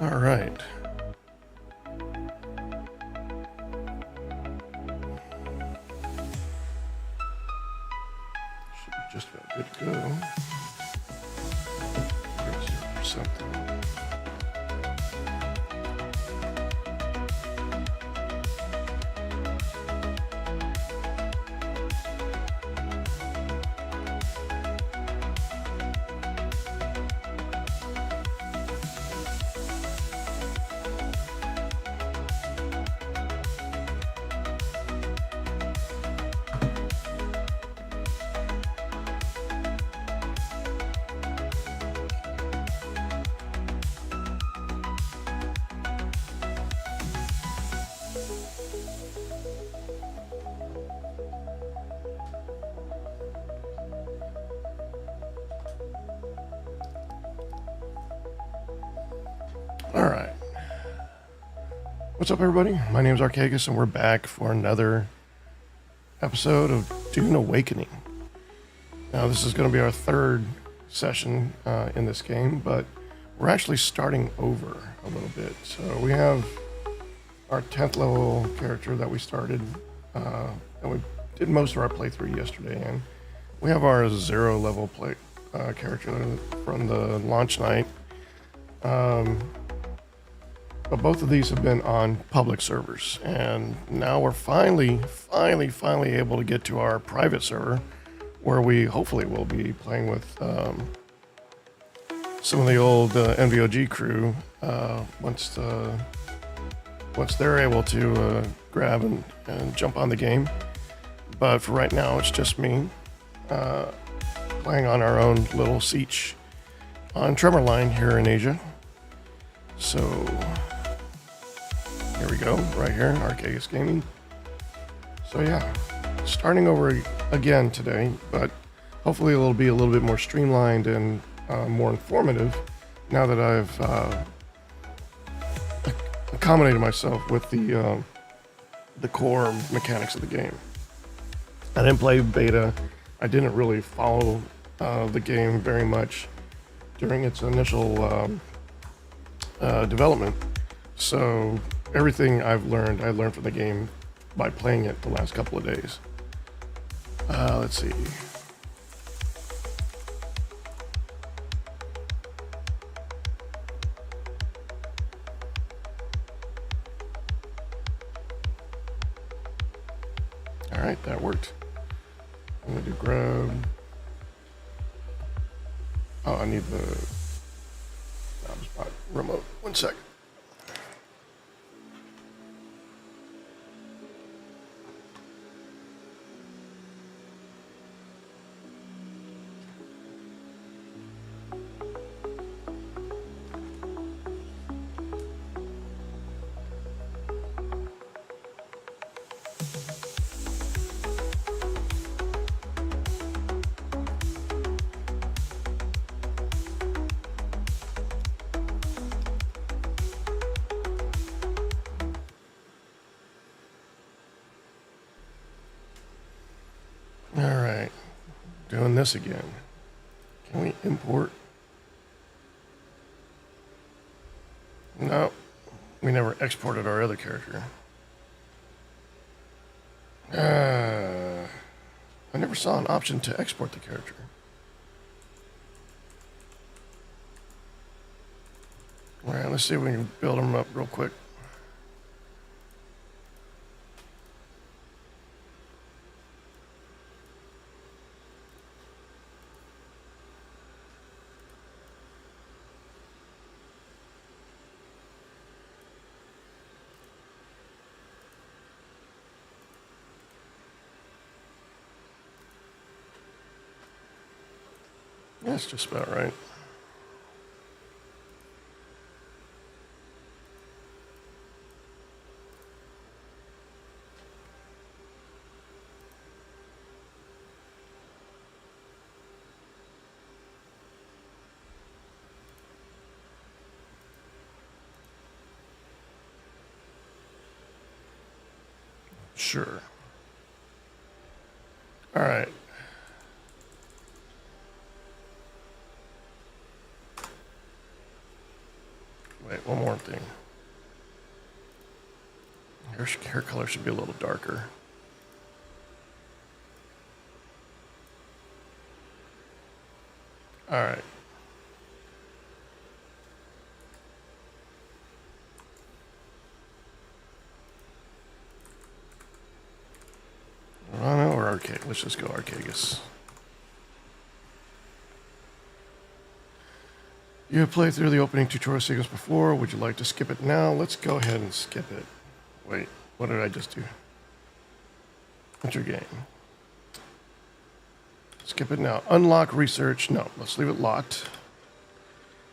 All right. Should be just about good to go. 0% though. All right. What's up, everybody? My name is Archaegus, and we're back for another episode of Dune Awakening. Now, this is going to be our third session in this game, but we're actually starting over a little bit. So we have our 10th level character that we started, and we did most of our playthrough yesterday, and we have our 0 level character from the launch night. But both of these have been on public servers, and now we're finally able to get to our private server, where we hopefully will be playing with some of the old NVOG crew once they're able to grab and jump on the game. But for right now, it's just me playing on our own little Sietch on Tremorline here in Asia. So here we go, right here, Archaegus Gaming. So yeah, starting over again today, but hopefully it'll be a little bit more streamlined and more informative now that I've accommodated myself with the core mechanics of the game. I didn't play beta. I didn't really follow the game very much during its initial development. So everything I learned from the game by playing it the last couple of days. Let's see. All right, that worked. I'm gonna do grab. Oh, I need the spot remote. 1 second. Alright, doing this again. Can we import? No, we never exported our other character. I never saw an option to export the character. Alright, let's see if we can build them up real quick. That's just about right. Sure. All right. Wait, one more thing. Hair color should be a little darker. All right. Rhino or Arcade? Let's just go Arcagus. You have played through the opening tutorial sequence before. Would you like to skip it now? Let's go ahead and skip it. Wait, what did I just do? Enter game. Skip it now. Unlock research. No, let's leave it locked.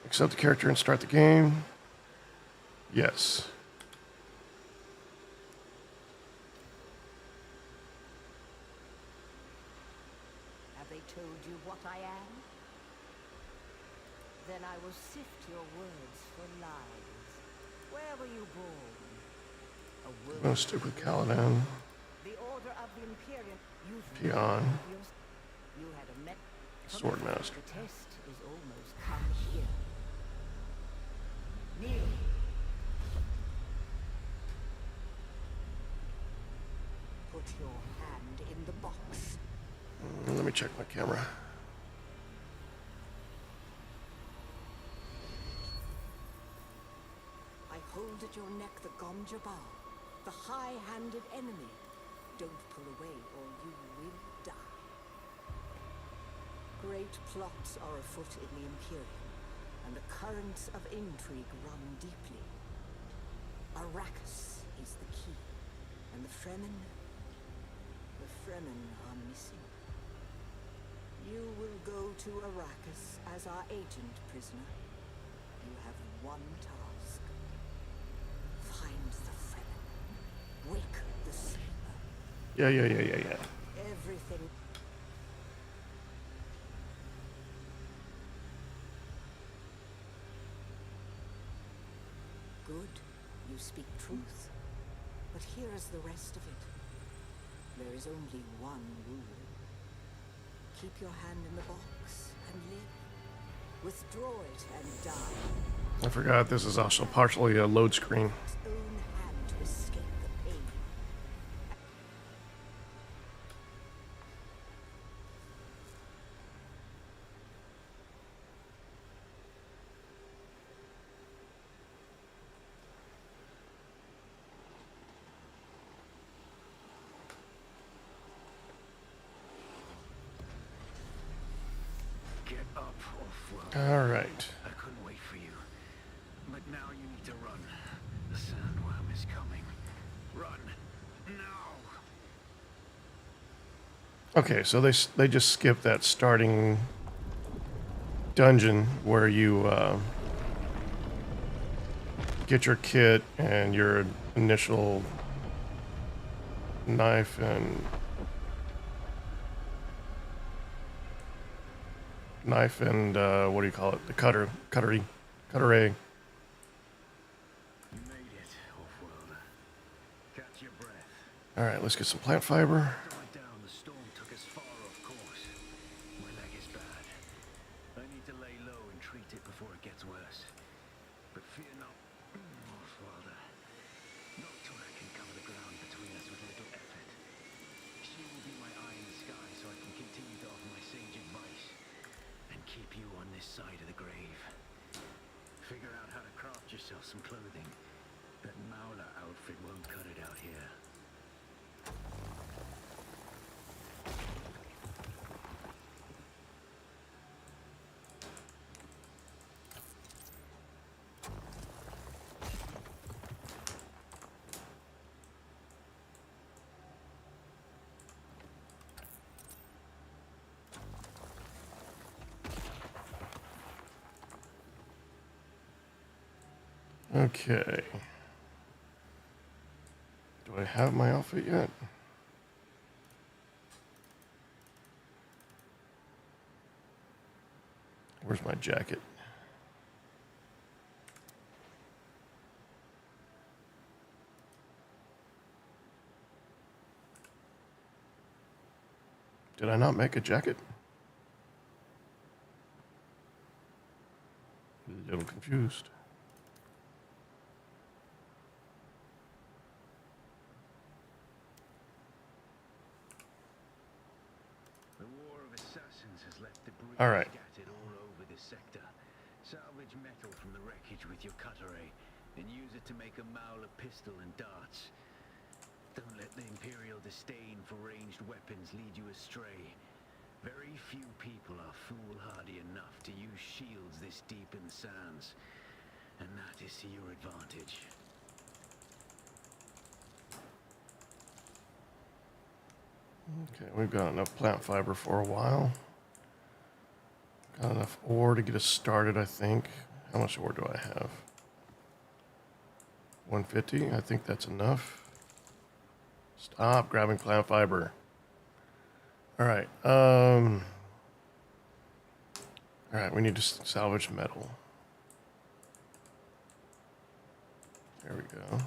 Accept the character and start the game. Yes. Have they told you what I am? Then I will sift your words for lies. Where were you born? I'm gonna stick with Caladan. The order of the Imperium. Peon. You had a met. Swordmaster. The test is almost come here. Kneel. Put your hand in the box. Let me check my camera. I hold at your neck the Gomjabar, the high-handed enemy. Don't pull away or you will die. Great plots are afoot in the Imperium, and the currents of intrigue run deeply. Arrakis is the key, and the Fremen are missing. You will go to Arrakis as our agent, prisoner. You have one task. Find the Fremen. Wake the sleeper. Yeah. Everything. Good. You speak truth. But here is the rest of it. There is only one rule. Keep your hand in the box and live. Withdraw it and die. I forgot this is also partially a load screen. Its own hand to escape the pain. Get up, Optimus. All right. I couldn't wait for you. But now you need to run. The sandworm is coming. Run. Now. Okay, so they just skipped that starting dungeon where you get your kit and your initial knife and what do you call it? The cutter A. You made it, Off-worlder. Catch your breath. All right, let's get some plant fiber. After I down, the storm took us far off course. My leg is bad. I need to lay low and treat it before it gets worse. But fear not, Off-worlder. Not till I can cover the ground between us with little effort. She will be my eye in the sky so I can continue to offer my sage advice and keep you on this side of the grave. Figure out how to craft yourself some clothing. That Mauler outfit won't cut it out here. Okay. Do I have my outfit yet? Where's my jacket? Did I not make a jacket? A little confused. All right. Scattered all over this sector. Salvage metal from the wreckage with your cutter ray and use it to make a Mauler pistol and darts. Don't let the Imperial disdain for ranged weapons lead you astray. Very few people are foolhardy enough to use shields this deep in the sands, and that is to your advantage. Okay, we've got enough plant fiber for a while. Got enough ore to get us started, I think. How much ore do I have? 150? I think that's enough. Stop grabbing plant fiber. All right. All right, we need to salvage metal. There we go.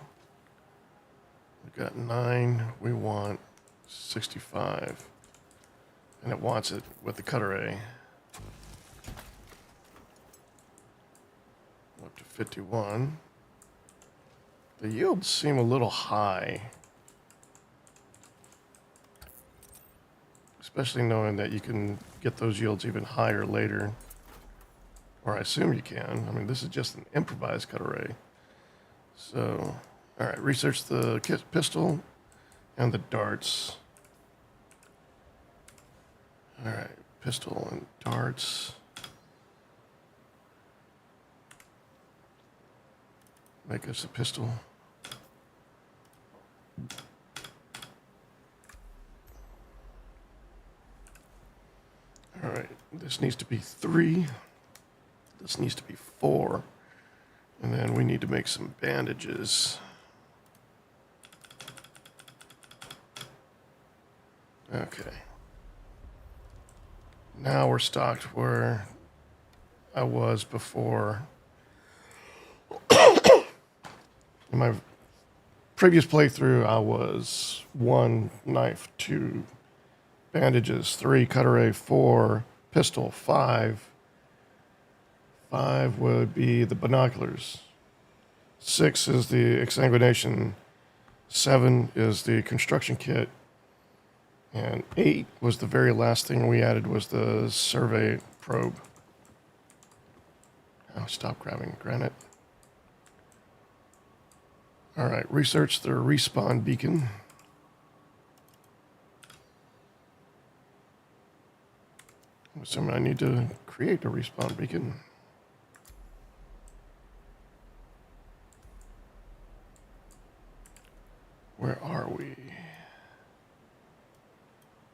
We got 9. We want 65. And it wants it with the cutter ray. Up to 51. The yields seem a little high. Especially knowing that you can get those yields even higher later. Or I assume you can. I mean, this is just an improvised cutter ray. So, all right, research the pistol and the darts. All right, pistol and darts. Make us a pistol. All right, this needs to be 3. This needs to be 4. And then we need to make some bandages. Okay. Now we're stocked where I was before. In my previous playthrough, I was 1 knife, 2 bandages, 3 cutter ray, 4 pistol, 5. 5 would be the binoculars. 6 is the exsanguination. 7 is the construction kit. And 8 was the very last thing we added was the survey probe. Oh, stop grabbing granite. All right, research the respawn beacon. I'm assuming I need to create a respawn beacon. Where are we?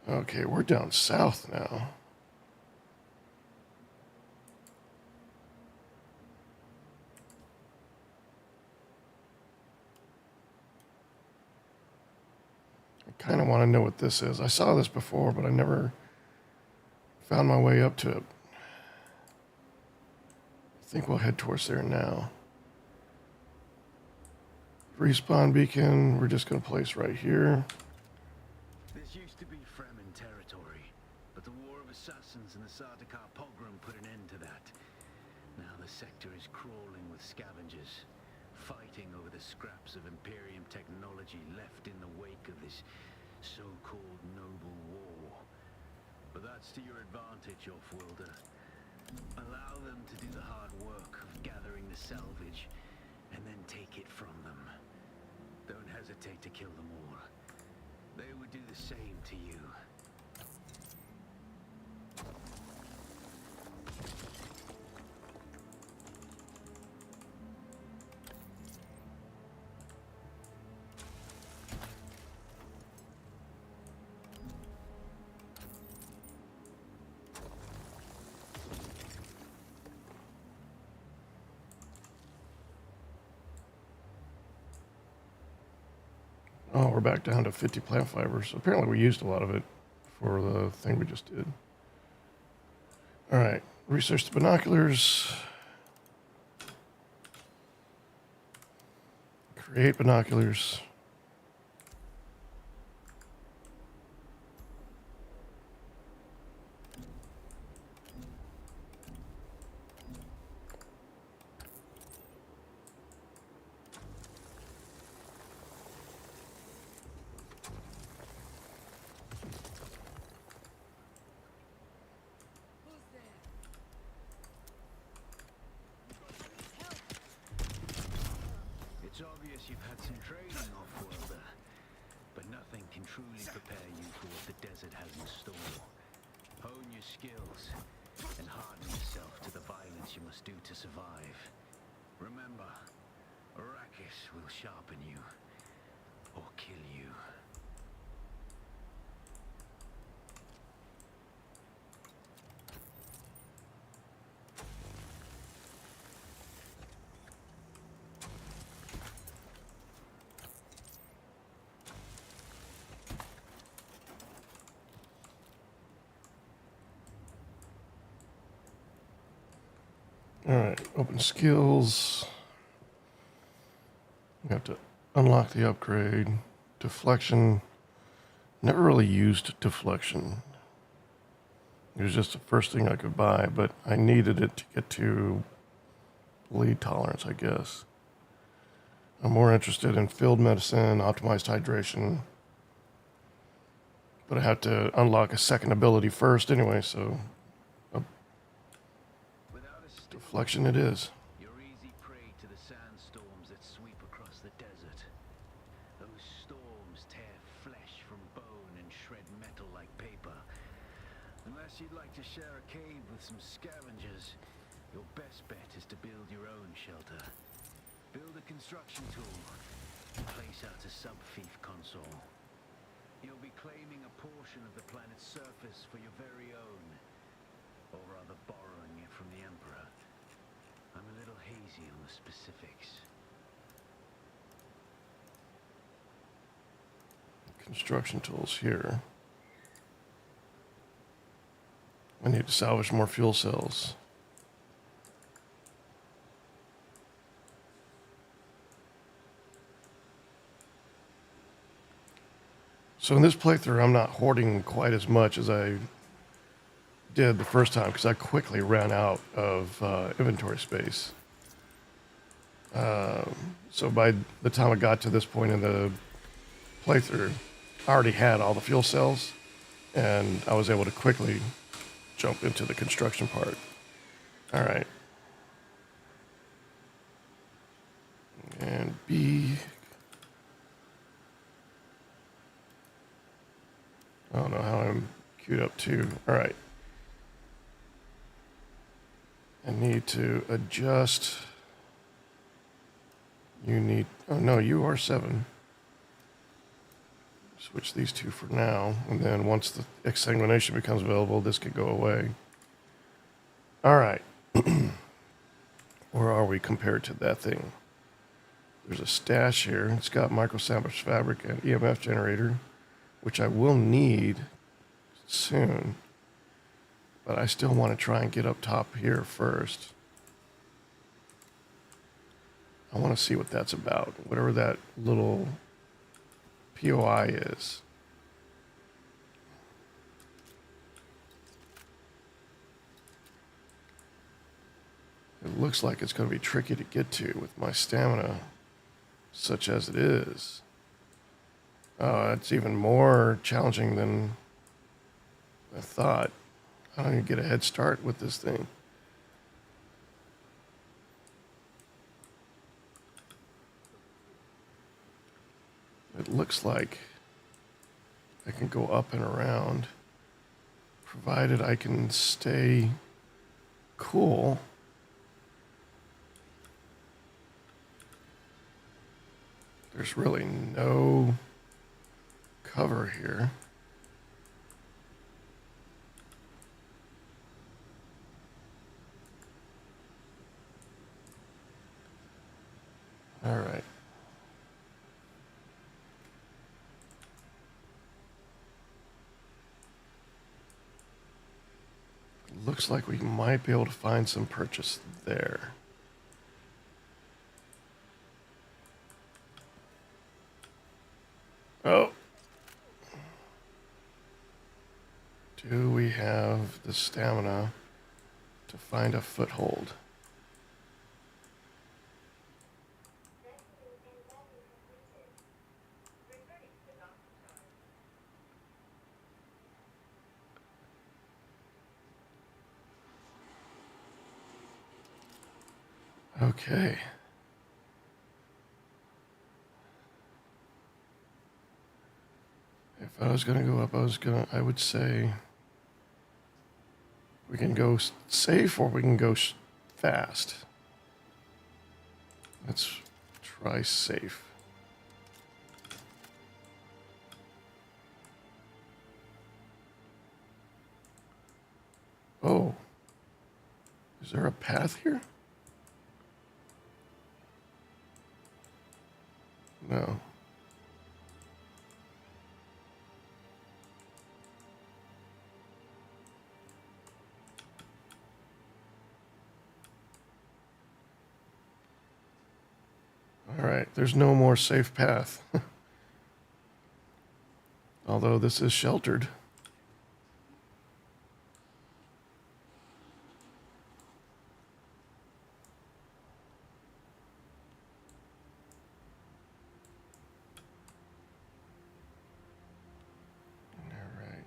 Okay, we're down south now. I kind of want to know what this is. I saw this before, but I never found my way up to it. I think we'll head towards there now. Respawn beacon, we're just going to place right here. This used to be Fremen territory, but the War of Assassins and the Sardaukar pogrom put an end to that. Now the sector is crawling with scavengers, fighting over the scraps of Imperium technology left in the wake of this so-called noble war. But that's to your advantage, Offworlder. Allow them to do the hard work of gathering the salvage, and then take it from them. Don't hesitate to kill them all. They would do the same to you. Oh, we're back down to 50 plant fibers. Apparently we used a lot of it for the thing we just did. All right, research the binoculars. Create binoculars. skills and harden yourself to the violence you must do to survive. Remember, Arrakis will sharpen you or kill you. All right, open skills. We have to unlock the upgrade. Deflection. Never really used deflection. It was just the first thing I could buy, but I needed it to get to bleed tolerance, I guess. I'm more interested in field medicine, optimized hydration. But I have to unlock a second ability first anyway, so deflection it is. You're easy prey to the sandstorms that sweep across the desert. Those storms tear flesh from bone and shred metal like paper. Unless you'd like to share a cave with some scavengers, your best bet is to build your own shelter. Build a construction tool. Place out a sub-fief console. You'll be claiming a portion of the planet's surface for your very own. Or rather borrowing it from the Emperor. I'm a little hazy on the specifics. Construction tools here. I need to salvage more fuel cells. So in this playthrough, I'm not hoarding quite as much as I did the first time because I quickly ran out of inventory space. So by the time I got to this point in the playthrough, I already had all the fuel cells, and I was able to quickly jump into the construction part. All right. And B. I don't know how I'm queued up to. All right. I need to adjust. You need, oh no, you are 7. Switch these two for now, and then once the exsanguination becomes available, this could go away. All right. Where are we compared to that thing? There's a stash here. It's got micro-sandwich fabric and EMF generator, which I will need soon. But I still want to try and get up top here first. I want to see what that's about, whatever that little POI is. It looks like it's going to be tricky to get to with my stamina, such as it is. It's even more challenging than I thought. I don't even get a head start with this thing. It looks like I can go up and around, provided I can stay cool. There's really no cover here. All right. Looks like we might be able to find some purchase there. Oh. Do we have the stamina to find a foothold? Okay. If I was going to go up, I would say We can go safe or we can go fast. Let's try safe. Oh. Is there a path here? No. All right, there's no more safe path. Although this is sheltered. All right.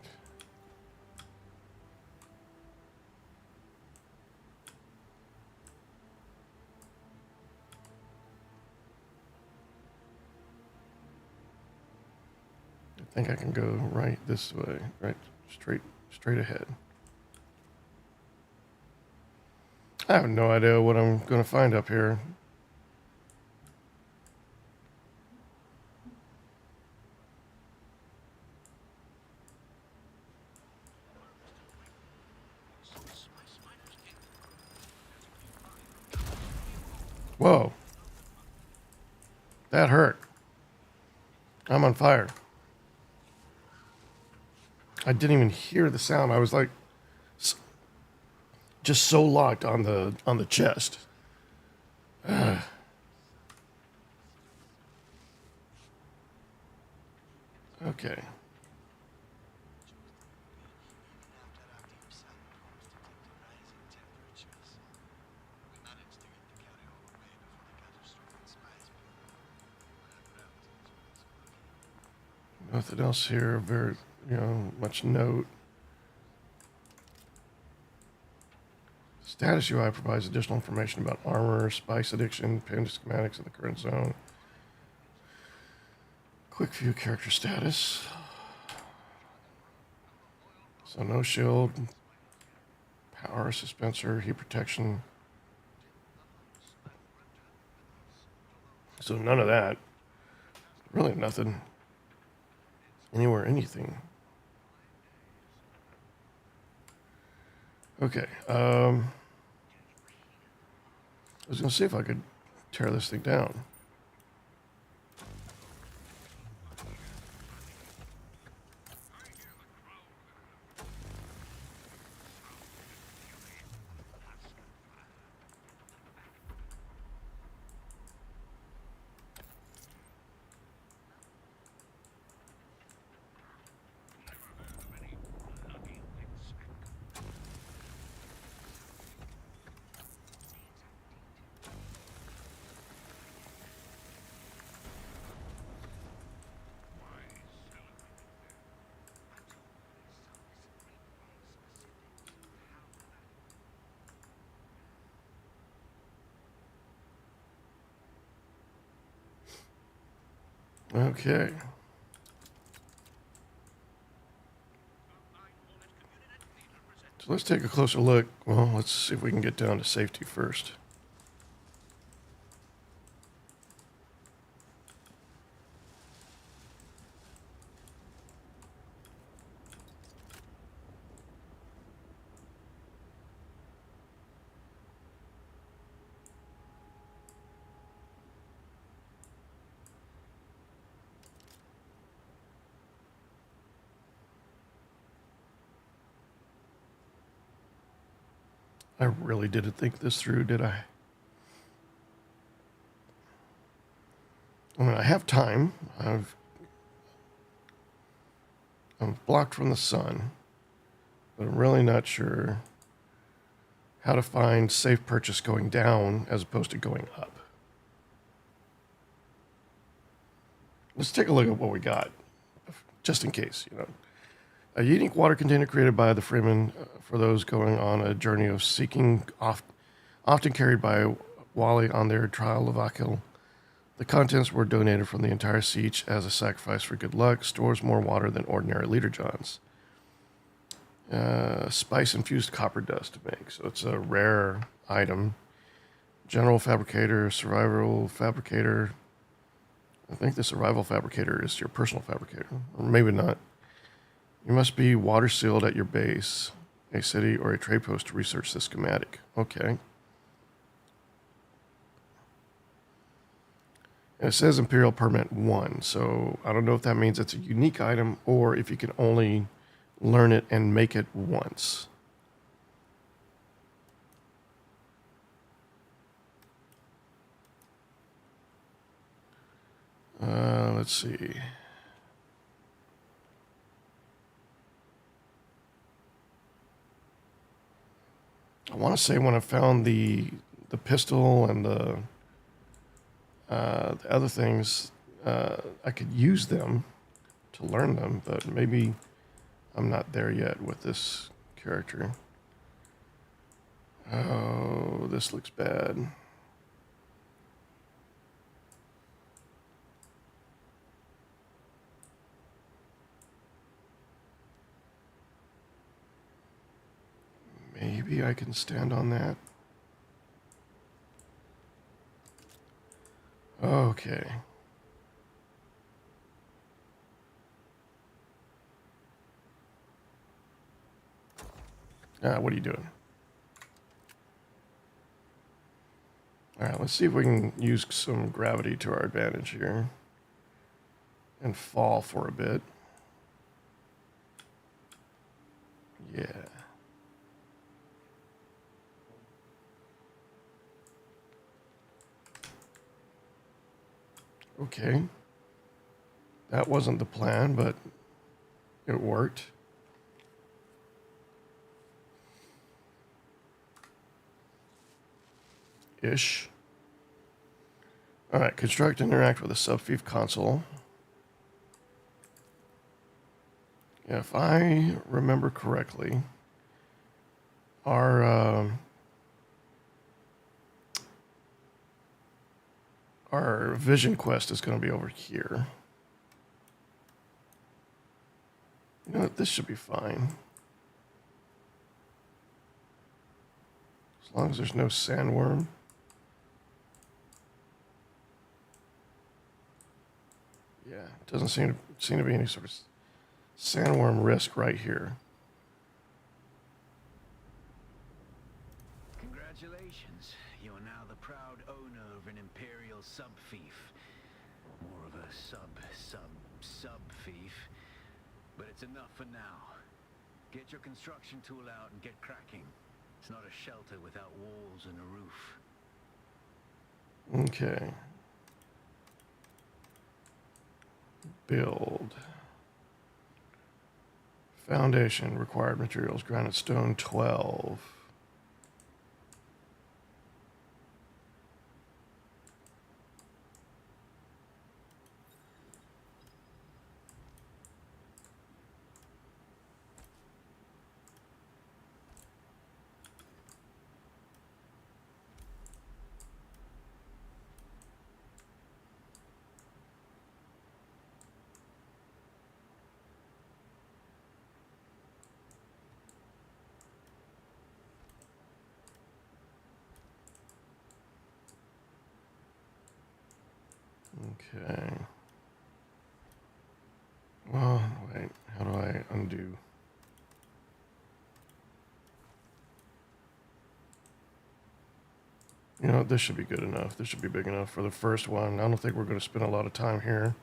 I think I can go right this way, right, straight ahead. I have no idea what I'm going to find up here. Whoa. That hurt. I'm on fire. I didn't even hear the sound. I was like just so locked on the chest. Okay. Nothing else here. Very, much note. Status UI provides additional information about armor, spice addiction, pinned schematics of the current zone. Quick view character status. So no shield, power dispenser, heat protection. So none of that. Really nothing. Anywhere, anything. Okay. I was going to see if I could tear this thing down. Okay. So let's take a closer look. Well, let's see if we can get down to safety first. I really didn't think this through, did I? I mean, I have time. I'm blocked from the sun, but I'm really not sure how to find safe purchase going down as opposed to going up. Let's take a look at what we got, just in case, A unique water container created by the Freeman for those going on a journey of seeking, often carried by Wally on their trial of Akil. The contents were donated from the entire Sietch as a sacrifice for good luck. Stores more water than ordinary liter johns. Spice infused copper dust to make. So it's a rare item. General fabricator, survival fabricator. I think the survival fabricator is your personal fabricator, or maybe not. You must be water sealed at your base, a city, or a trade post to research the schematic. Okay. And it says Imperial Permit 1, so I don't know if that means it's a unique item or if you can only learn it and make it once. Let's see. I want to say when I found the pistol and the other things, I could use them to learn them, but maybe I'm not there yet with this character. Oh, this looks bad. Maybe I can stand on that. Okay. What are you doing? All right, let's see if we can use some gravity to our advantage here and fall for a bit. Yeah. Okay. That wasn't the plan, but it worked. Ish. All right, construct and interact with a subfief console. Yeah, if I remember correctly, our vision quest is going to be over here. You know what? This should be fine. As long as there's no sandworm. Yeah, it doesn't seem to be any sort of sandworm risk right here. Congratulations. You are now the proud owner of an Imperial sub-fief. More of a sub-fief. But it's enough for now. Get your construction tool out and get cracking. It's not a shelter without walls and a roof. Okay. Build. Foundation, required materials, granite stone 12. Okay. Well, wait, how do I undo? You know, this should be good enough. This should be big enough for the first one. I don't think we're going to spend a lot of time here.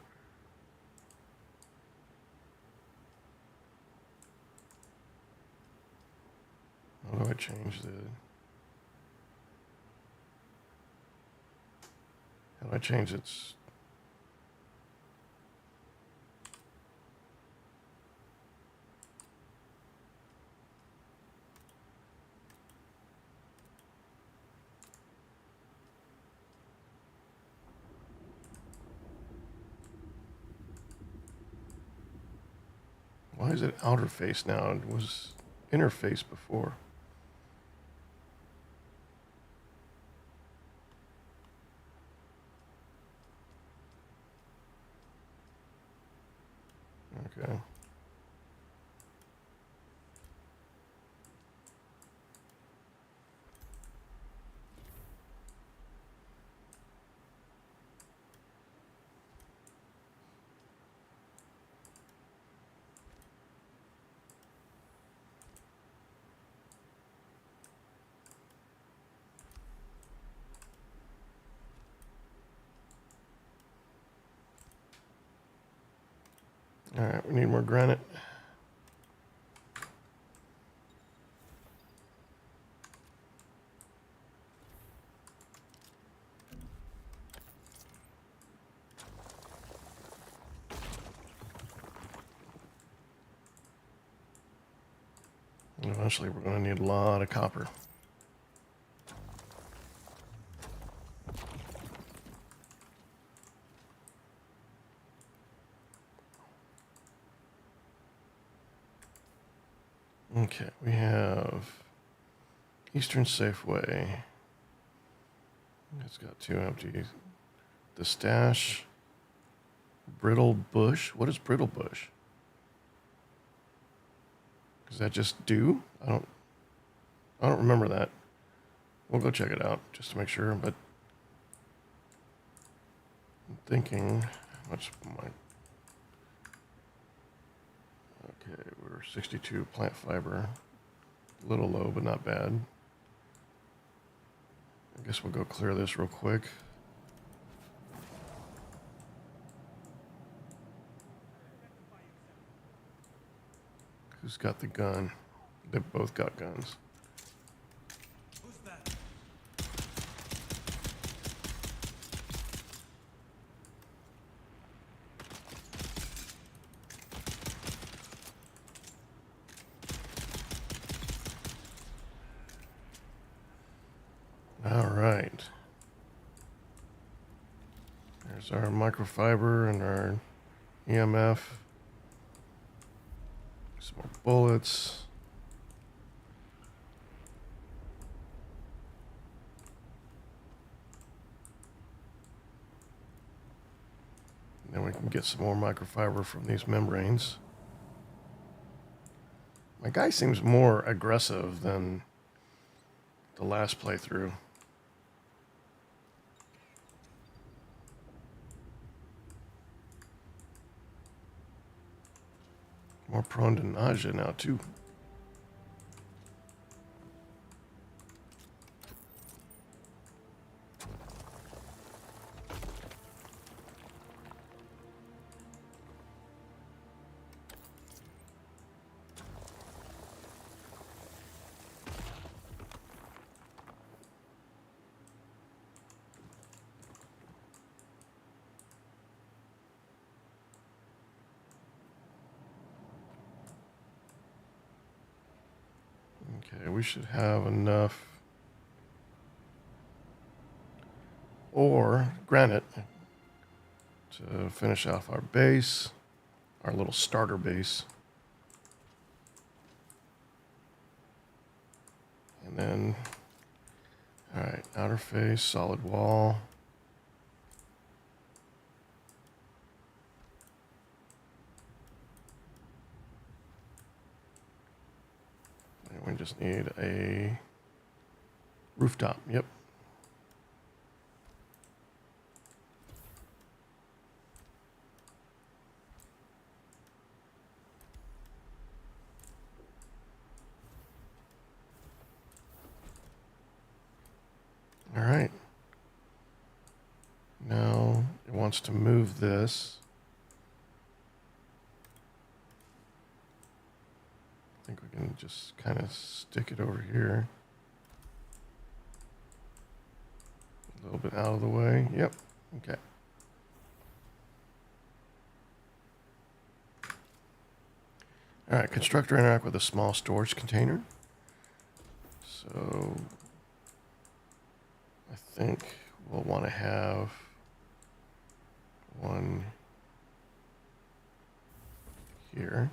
How do I change the... How do I change its... Why is it outer face now? It was inner face before. Okay. All right, we need more granite. And eventually, we're going to need a lot of copper. Okay, we have Eastern Safeway. It's got 2 empty. The Stash. Brittle Bush. What is Brittle Bush? Is that just dew? I don't remember that. We'll go check it out just to make sure, but I'm thinking what's my okay, we're 62 plant fiber. A little low, but not bad. I guess we'll go clear this real quick. Who's got the gun? They've both got guns. Who's that? All right. There's our microfiber and our EMF. Some more bullets. And then we can get some more microfiber from these membranes. My guy seems more aggressive than the last playthrough. More prone to nausea now, too. Okay, we should have enough ore, granite, to finish off our base, our little starter base. And then, all right, outer face, solid wall. And we just need a rooftop, yep. All right. Now it wants to move this. I think we can just kind of stick it over here. A little bit out of the way. Yep. Okay. All right. Constructor interact with a small storage container. So I think we'll want to have one here.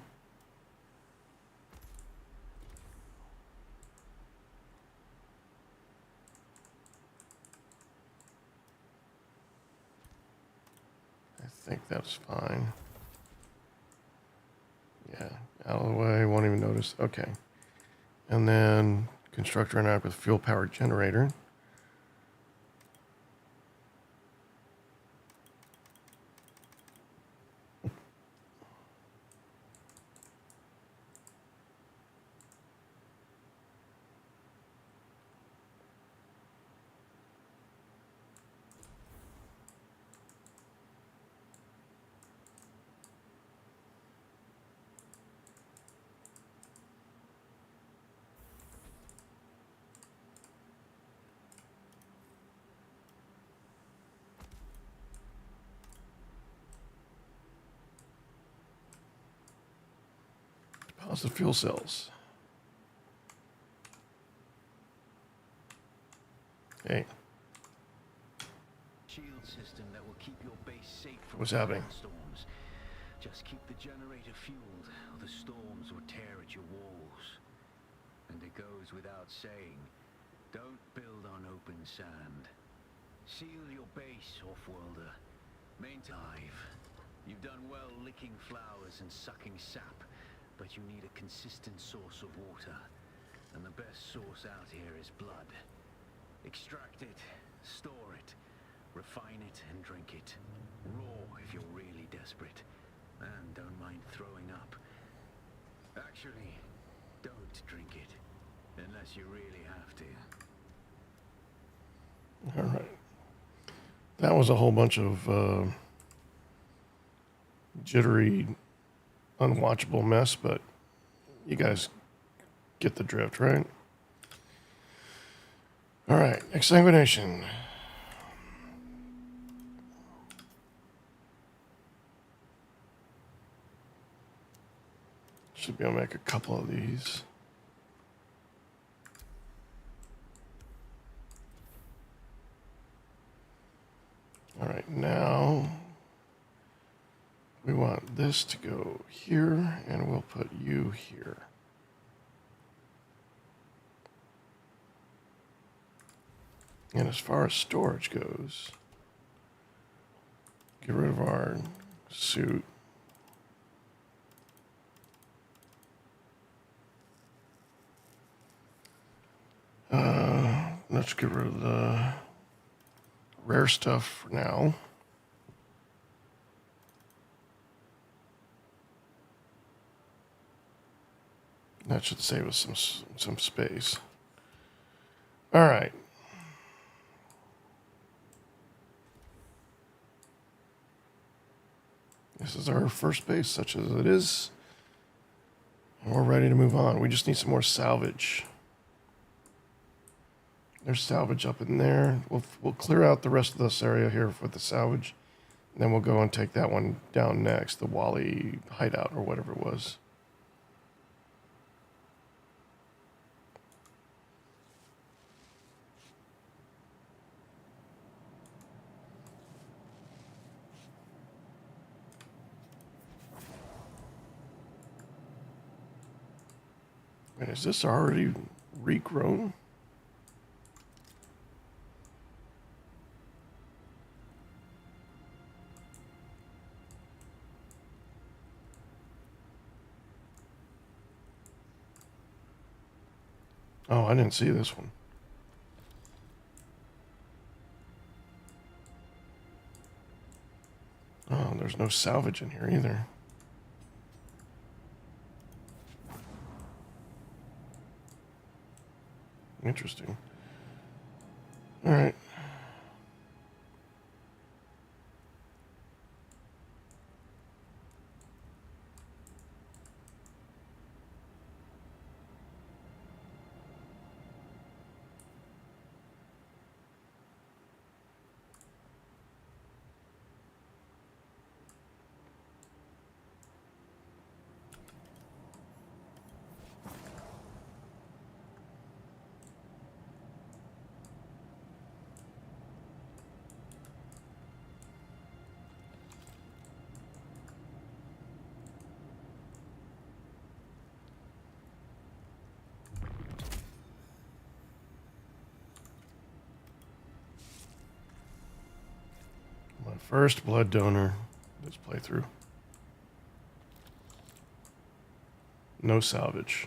I think that's fine. Yeah, out of the way, won't even notice. Okay. And then constructor interact with fuel powered generator. How's the fuel cells? Hey, Shield system that will keep your base safe from what's happening? storms. Just keep the generator fueled, or the storms will tear at your walls. And it goes without saying, don't build on open sand. Seal your base, off-worlder. Maintain. You've done well licking flowers and sucking sap, but you need a consistent source of water. And the best source out here is blood. Extract it, store it, refine it, and drink it. Raw if you're really desperate. And don't mind throwing up. Actually, don't drink it. Unless you really have to. All right. That was a whole bunch of jittery, unwatchable mess, but you guys get the drift, right? All right, exsanguination. Should be able to make a couple of these. All right, now we want this to go here, and we'll put you here. And as far as storage goes, get rid of our suit. Let's get rid of the rare stuff for now. That should save us some space. All right. This is our first base, such as it is. And we're ready to move on. We just need some more salvage. There's salvage up in there. We'll clear out the rest of this area here for the salvage. And then we'll go and take that one down next, the Wally hideout or whatever it was. Wait, is this already regrown? Oh, I didn't see this one. Oh, there's no salvage in here either. Interesting. All right. My first blood donor this playthrough. No salvage.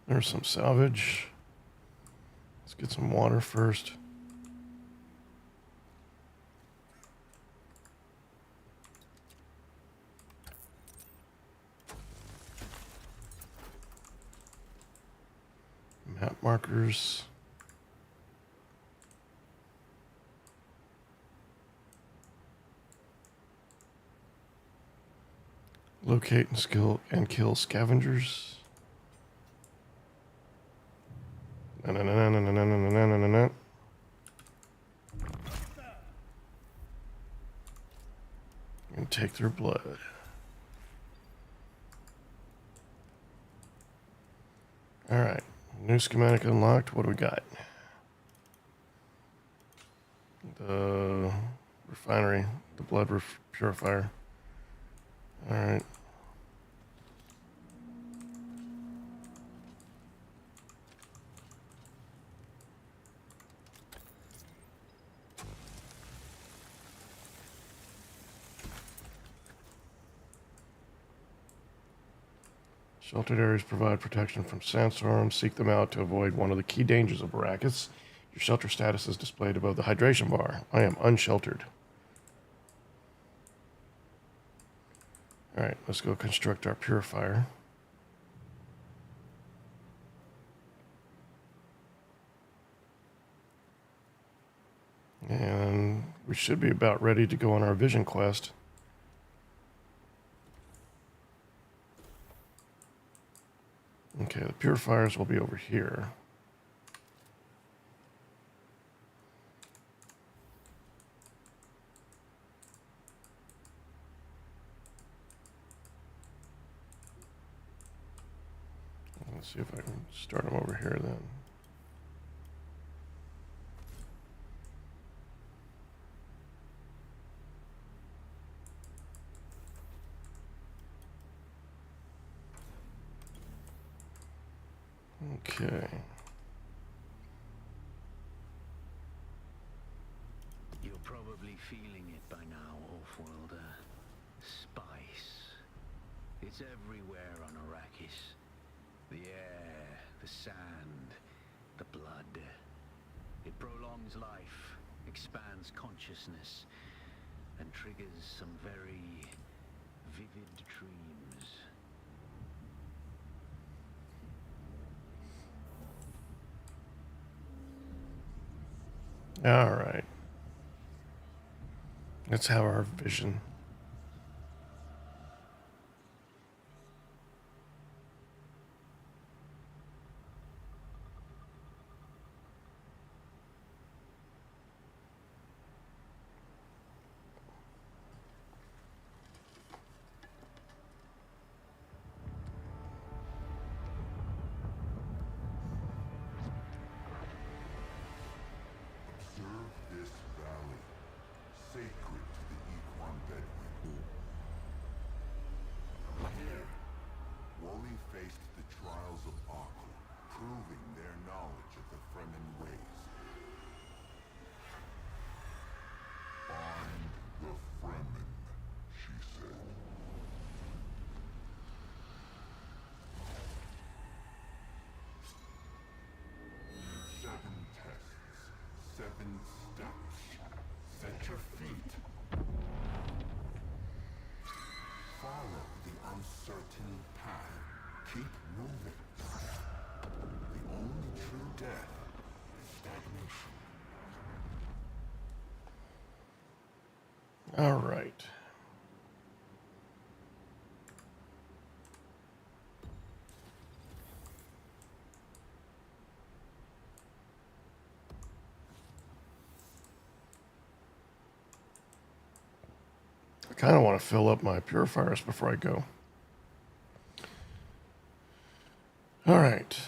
There's some salvage. Let's get some water first. Map markers. Locate and kill scavengers. No, no, no, no, no, no, no, no, no, no, no. And take their blood. All right. New schematic unlocked. What do we got? The refinery, the blood purifier. All right. Sheltered areas provide protection from sandstorms. Seek them out to avoid one of the key dangers of Arrakis. Your shelter status is displayed above the hydration bar. I am unsheltered. All right, let's go construct our purifier. And we should be about ready to go on our vision quest. Okay, the purifiers will be over here. Let's see if I can start them over here then. Okay. You're probably feeling it by now, Off-Worlder. Spice. It's everywhere on Arrakis. The air, the sand, the blood. It prolongs life, expands consciousness, and triggers some very vivid dreams. All right. Let's have our vision. Set your feet. Follow the uncertain path. Keep moving. The only true death is stagnation. All right. I kind of want to fill up my purifiers before I go. All right.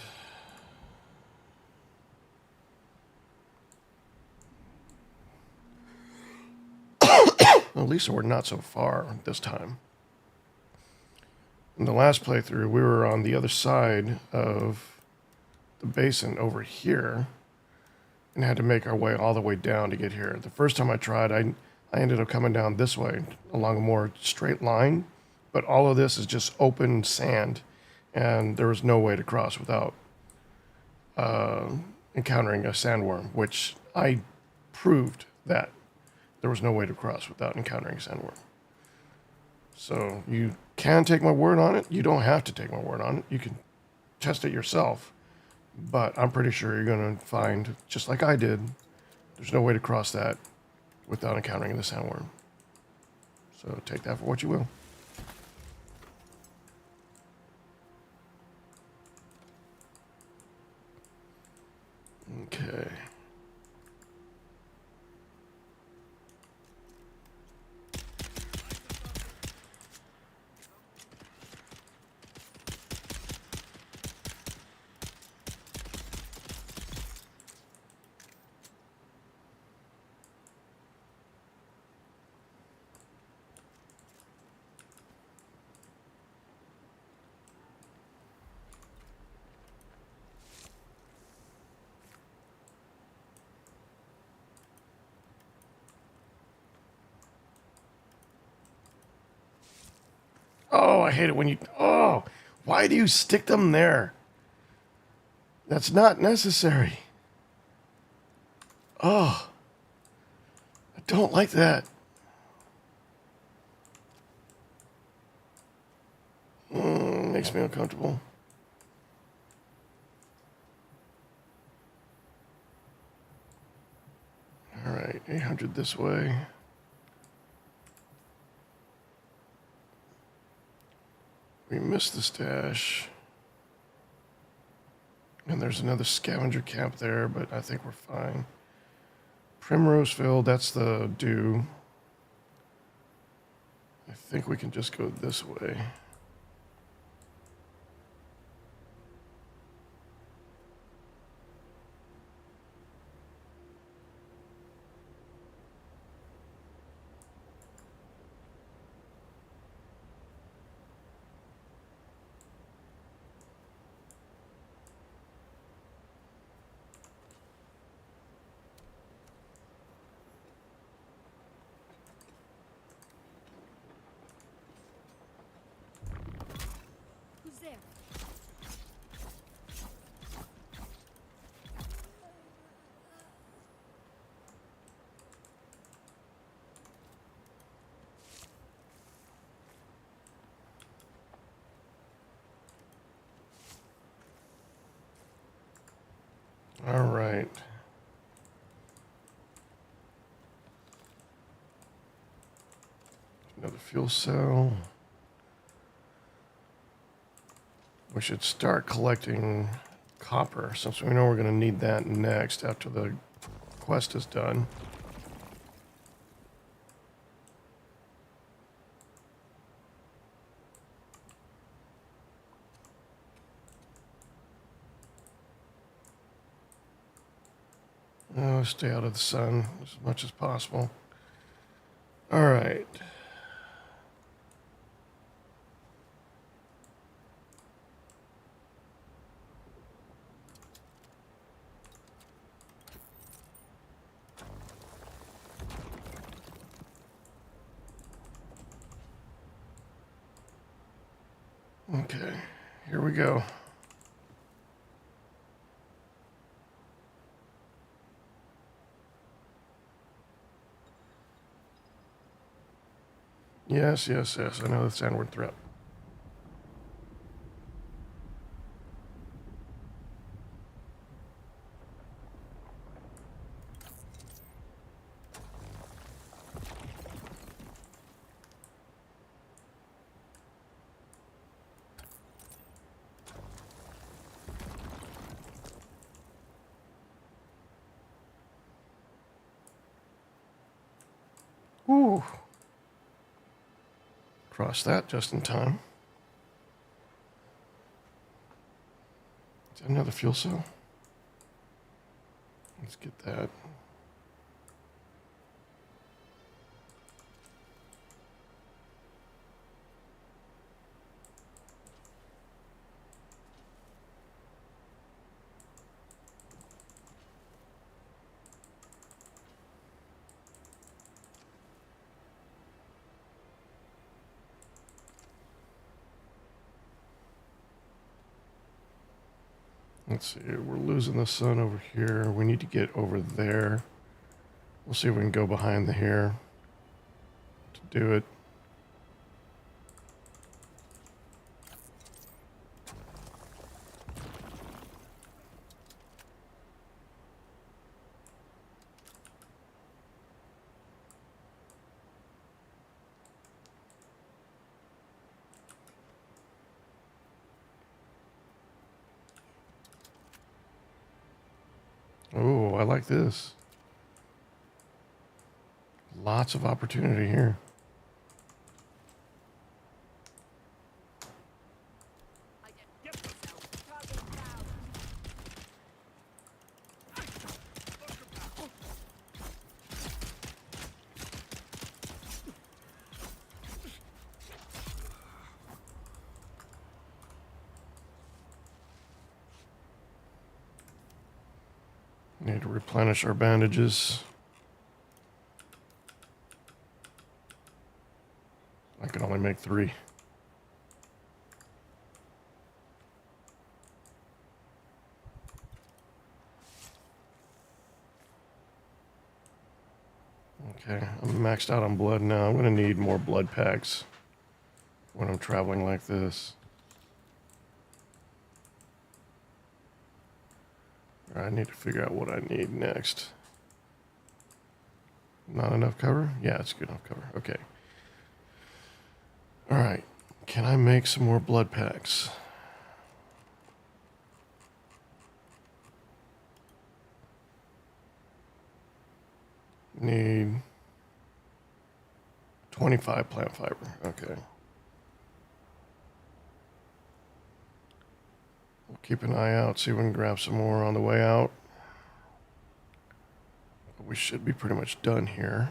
At least we're not so far this time. In the last playthrough, we were on the other side of the basin over here and had to make our way all the way down to get here. The first time I tried, I ended up coming down this way along a more straight line, but all of this is just open sand, and there was no way to cross without encountering a sandworm, which I proved that there was no way to cross without encountering a sandworm. So you can take my word on it. You don't have to take my word on it. You can test it yourself, but I'm pretty sure you're going to find, just like I did, there's no way to cross that without encountering the sandworm. So take that for what you will. Okay. Oh, I hate it when you... Oh, why do you stick them there? That's not necessary. Oh, I don't like that. Makes me uncomfortable. All right, 800 this way. We missed the stash. And there's another scavenger camp there, but I think we're fine. Primroseville, that's the due. I think we can just go this way. Who's there? All right. Another fuel cell. We should start collecting copper since we know we're going to need that next after the quest is done. Oh, stay out of the sun as much as possible. All right. Okay, here we go. Yes, yes, yes. I know the sandward threat. Ooh. Cross that just in time. Is that another fuel cell? Let's get that. Let's see, we're losing the sun over here. We need to get over there. We'll see if we can go behind the here to do it. Oh, I like this. Lots of opportunity here. Need to replenish our bandages. I can only make 3. Okay, I'm maxed out on blood now. I'm going to need more blood packs when I'm traveling like this. I need to figure out what I need next. Not enough cover? Yeah, it's good enough cover. Okay. All right. Can I make some more blood packs? Need 25 plant fiber. Okay. We'll keep an eye out, see if we can grab some more on the way out. But we should be pretty much done here.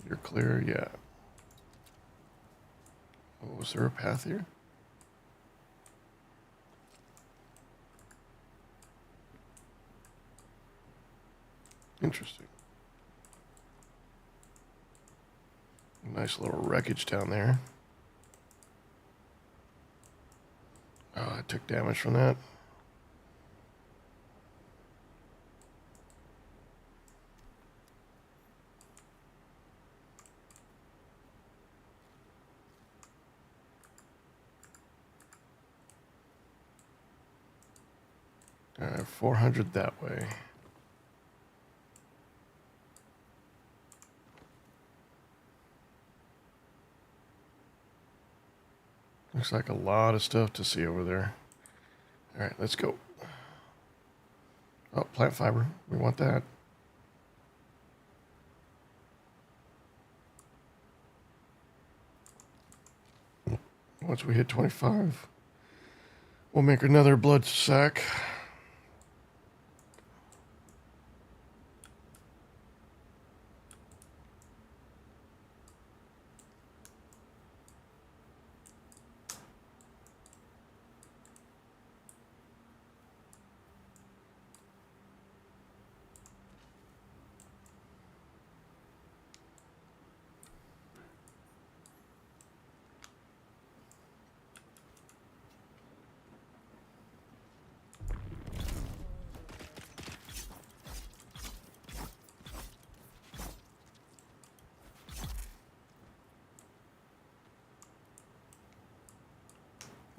You're clear? Yeah. Oh, was there a path here? Interesting. Nice little wreckage down there. Oh, I took damage from that. All right, 400 that way. Looks like a lot of stuff to see over there. All right, let's go. Oh, plant fiber. We want that. Once we hit 25, we'll make another blood sack.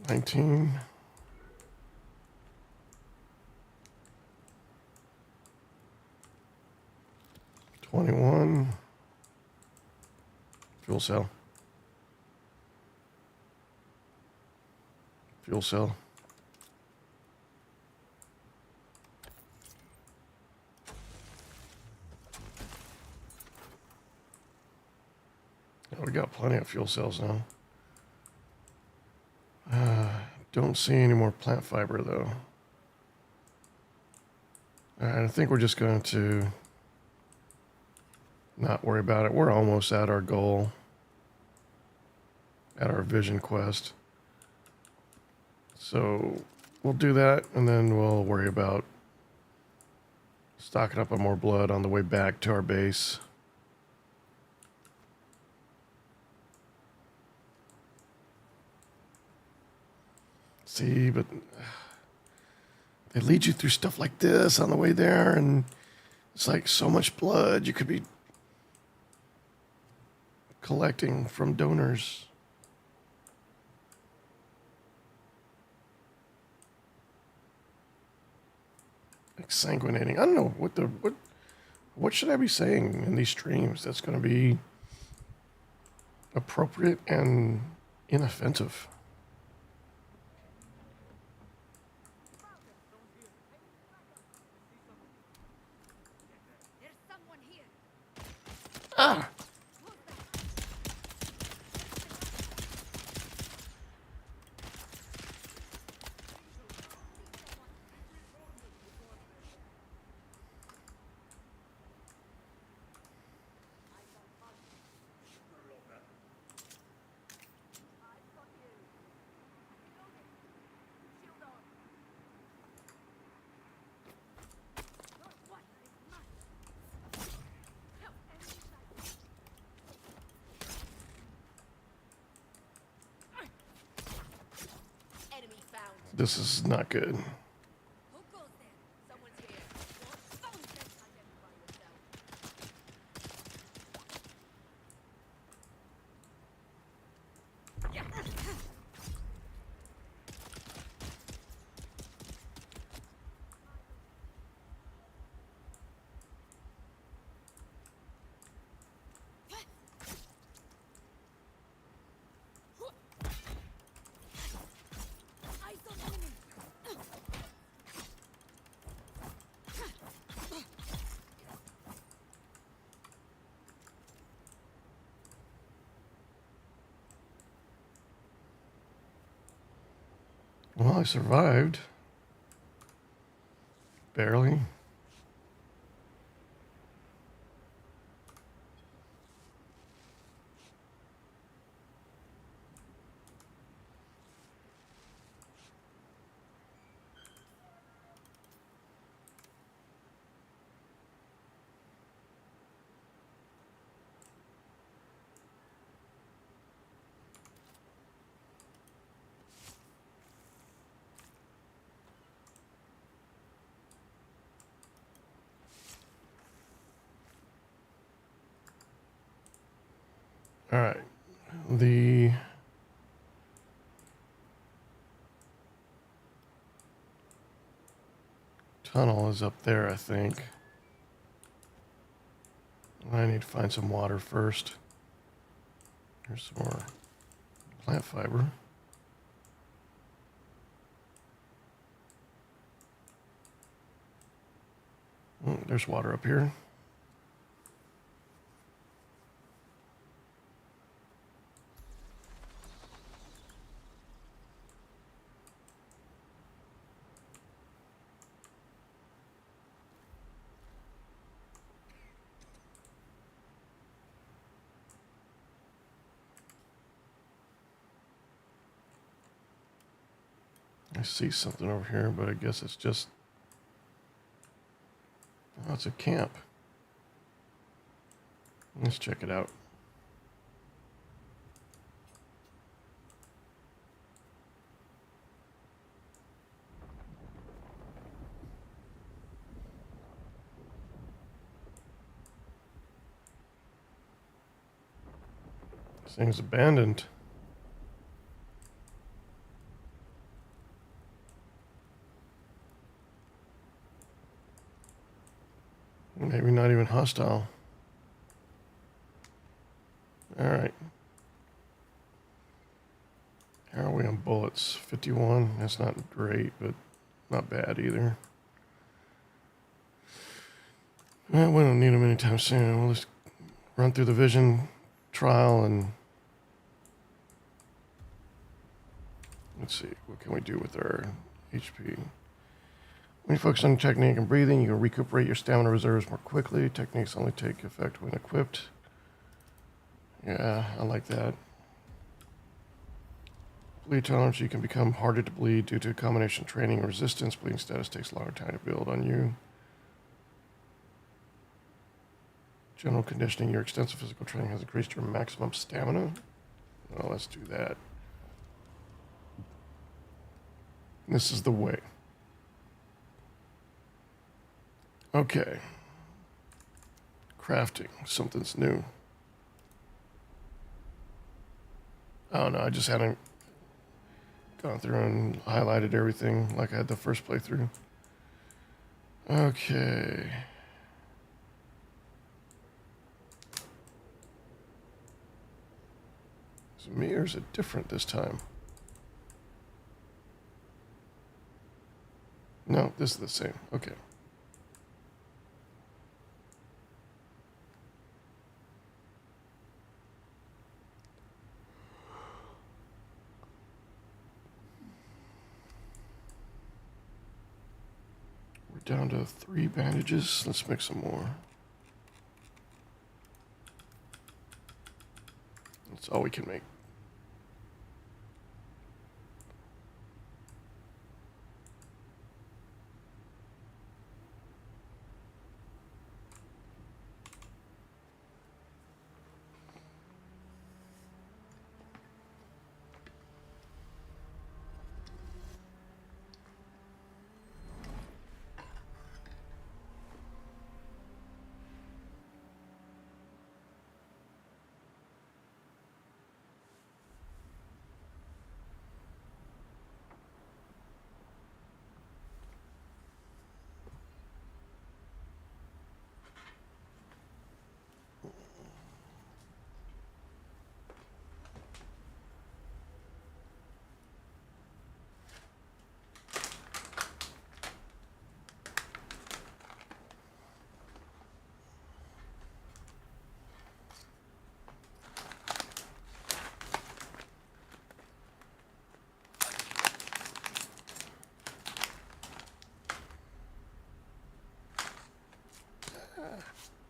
$19. $21. Fuel cell. Fuel cell. Oh, we got plenty of fuel cells now. Don't see any more plant fiber though. All right, I think we're just going to not worry about it. We're almost at our goal, at our vision quest. So we'll do that, and then we'll worry about stocking up on more blood on the way back to our base. See, but they lead you through stuff like this on the way there, and it's like so much blood you could be collecting from donors. Exsanguinating. I don't know what should I be saying in these streams that's going to be appropriate and inoffensive. Ah! Enemy found. This is not good. Who goes there? Someone's here. What? Oh, just identify yourself. Eyes on enemy. Well, I survived. Barely. All right. The tunnel is up there, I think. I need to find some water first. Here's some more plant fiber. Oh, there's water up here. I see something over here, but I guess it's just... Oh, it's a camp. Let's check it out. This thing's abandoned. Maybe not even hostile. All right. How are we on bullets? 51. That's not great, but not bad either. Well, we don't need them anytime soon. We'll just run through the vision trial and let's see. What can we do with our HP? When you focus on technique and breathing, you can recuperate your stamina reserves more quickly. Techniques only take effect when equipped. Yeah, I like that. Bleed tolerance, you can become harder to bleed due to a combination of training and resistance. Bleeding status takes a longer time to build on you. General conditioning, your extensive physical training has increased your maximum stamina. Well, let's do that. This is the way. Okay. Crafting, something's new. Oh no, I just hadn't gone through and highlighted everything like I had the first playthrough. Okay. Is it me or is it different this time? No, this is the same. Okay. down to 3 bandages. Let's make some more. That's all we can make.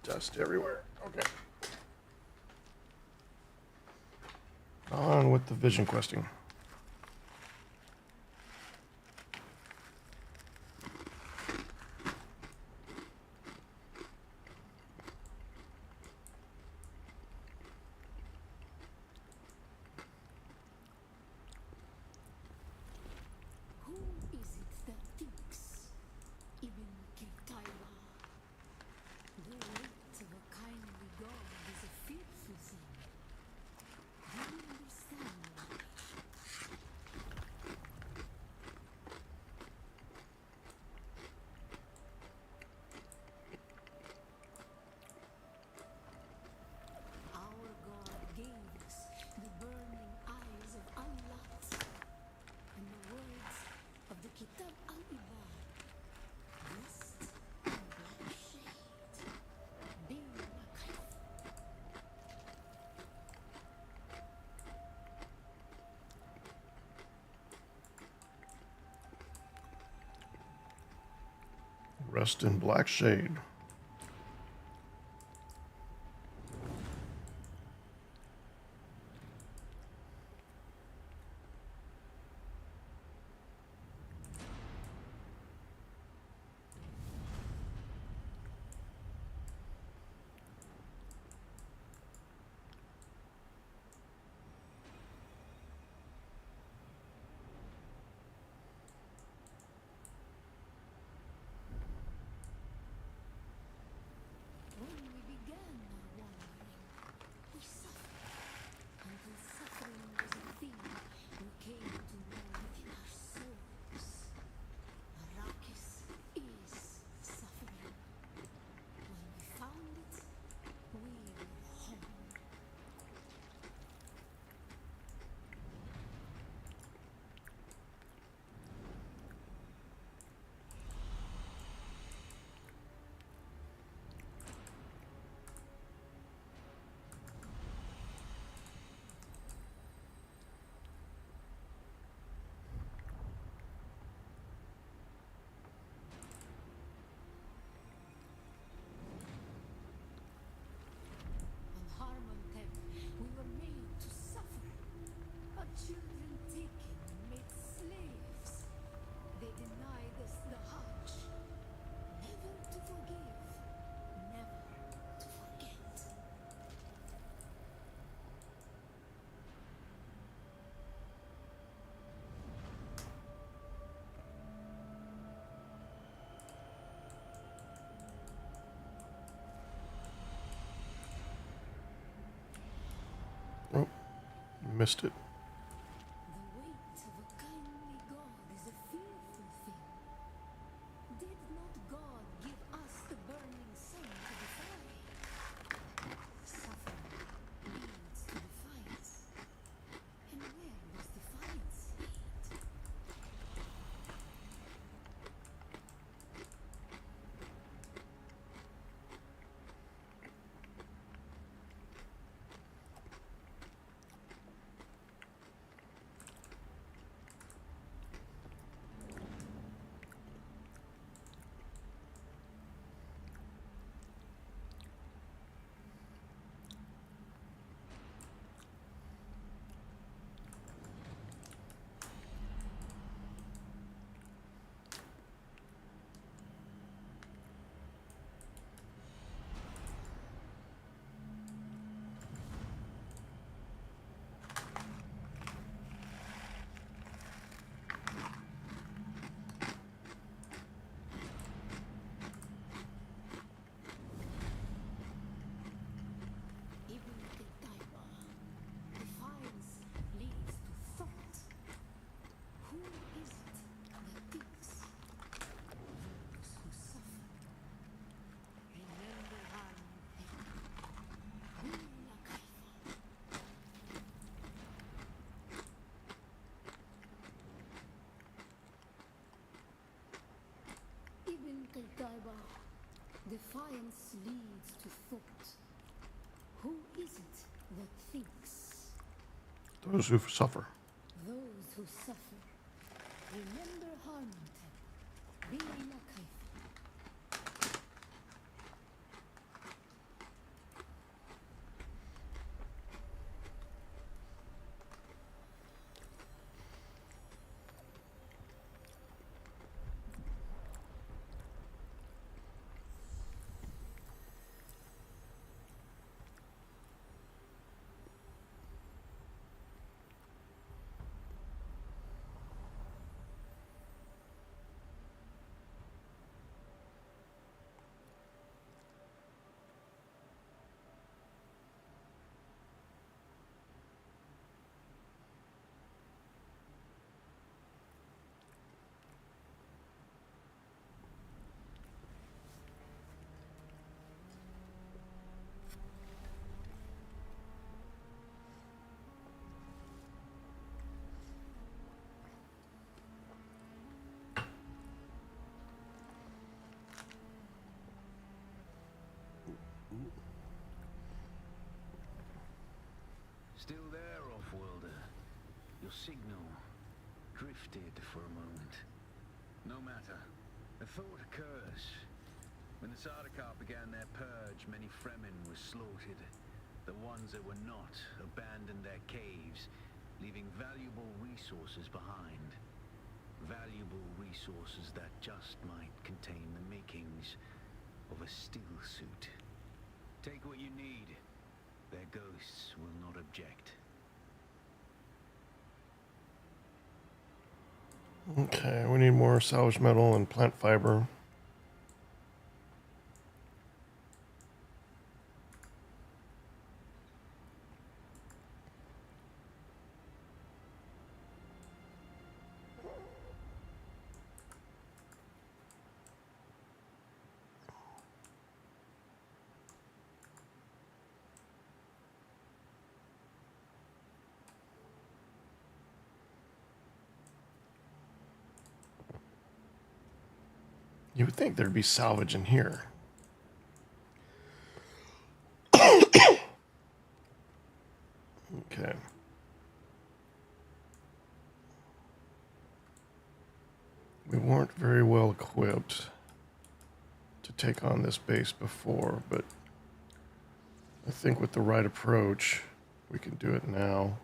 Dust everywhere. Okay. On with the vision questing. Who is it that thinks? Ibn Kitaiwa. The weight of a kindly god is a fearful thing. Do you understand why? Our god gave us the burning eyes of Allah and the words of the Kitab al-Ibar. Blessed and black shade, being a kite. Rest in black shade. When we began our wandering, we suffered until suffering was a thing we came to know within our souls. Arrakis is suffering. When we found it, we were home. On Harmontech, we were made to suffer. Our children taken and made slaves. They denied us the Hajj. Never to forgive, never to forget. Oh, missed it. The weight of a kindly God is a fearful thing. Did not God give us the burning sun to defy? Suffering leads to defiance. And where was defiance laid? Defiance leads to thought. Who is it that thinks? Those who suffer. Those who suffer. Remember Harmantech, being a kaifa. Still there, off-worlder? Your signal drifted for a moment. No matter. A thought occurs. When the Sardaukar began their purge, many Fremen were slaughtered. The ones that were not abandoned their caves, leaving valuable resources behind. Valuable resources that just might contain the makings of a steel suit. Take what you need. Their ghosts will not object. Okay, we need more salvage metal and plant fiber. You would think there'd be salvage in here. Okay. We weren't very well equipped to take on this base before, but I think with the right approach, we can do it now.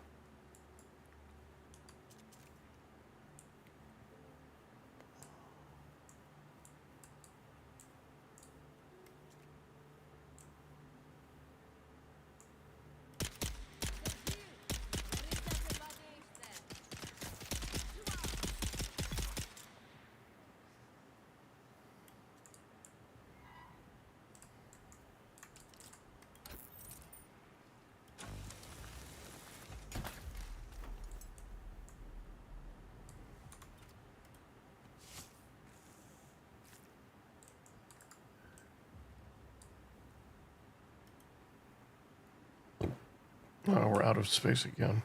Oh, we're out of space again.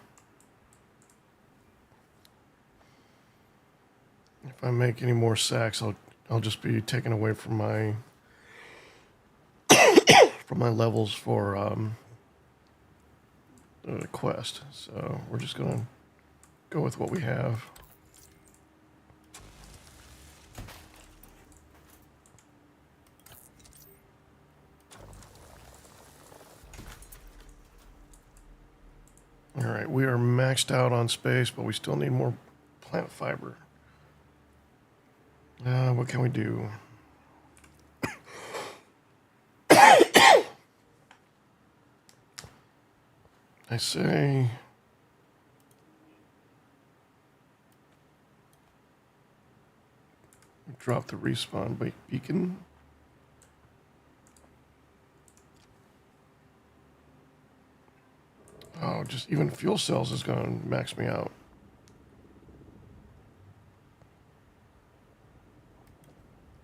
If I make any more sacks, I'll just be taken away from my from my levels for the quest. So we're just gonna go with what we have. All right, we are maxed out on space, but we still need more plant fiber. What can we do? I say drop the respawn beacon. Oh, just even fuel cells is going to max me out.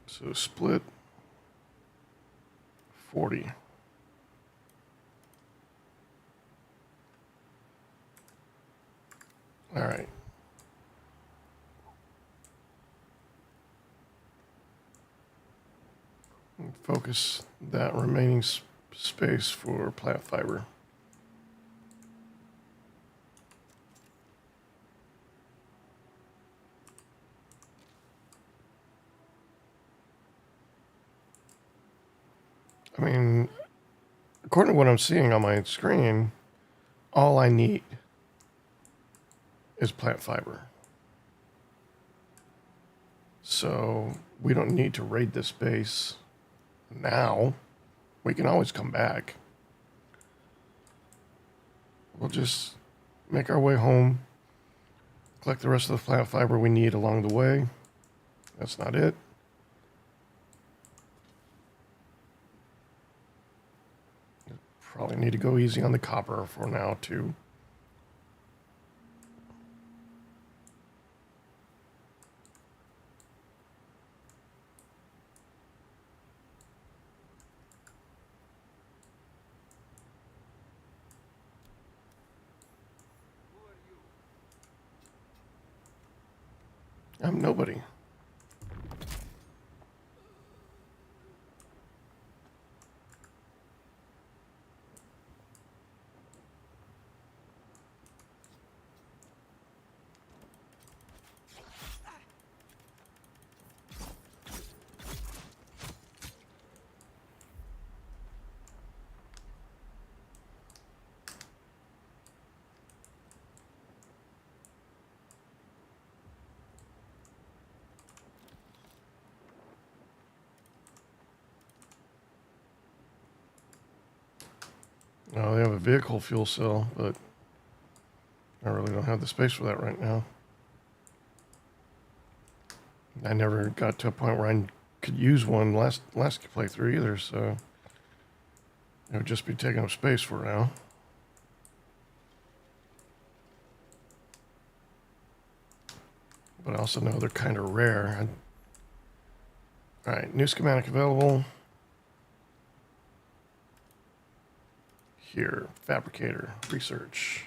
So split 40. All right. Focus that remaining space for plant fiber. I mean, according to what I'm seeing on my screen, all I need is plant fiber. So we don't need to raid this base now. We can always come back. We'll just make our way home, collect the rest of the plant fiber we need along the way. That's not it. Probably need to go easy on the copper for now, too. I'm nobody. Oh, they have a vehicle fuel cell, but I really don't have the space for that right now. I never got to a point where I could use one last playthrough either, so it would just be taking up space for now. But I also know they're kind of rare. All right, new schematic available. Here, fabricator, research.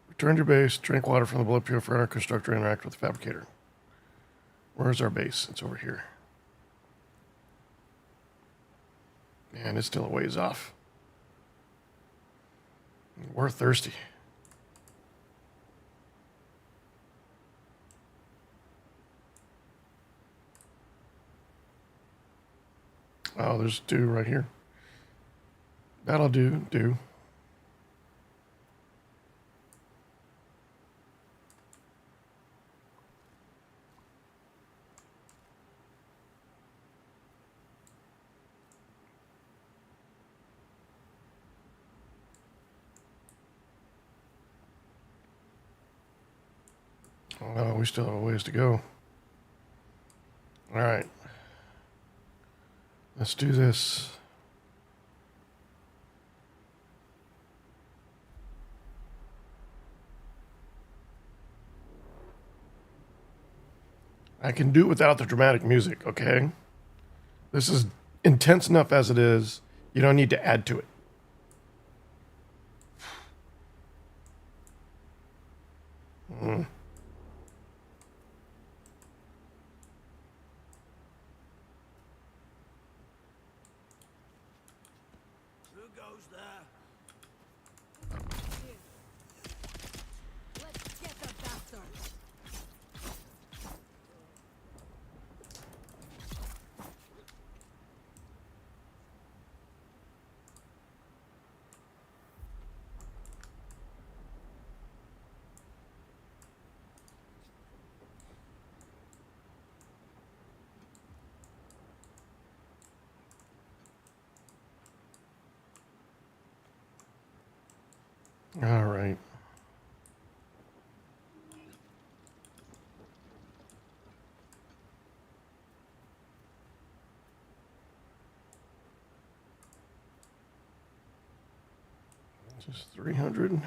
Return to your base, drink water from the blood purifier, constructor, interact with the fabricator. Where's our base? It's over here. Man, it's still a ways off. We're thirsty. Oh, there's two right here. That'll do. Oh, we still have a ways to go. All right. Let's do this. I can do it without the dramatic music, okay? This is intense enough as it is. You don't need to add to it. Who goes there? Let's get the bastards. All right. Just 300.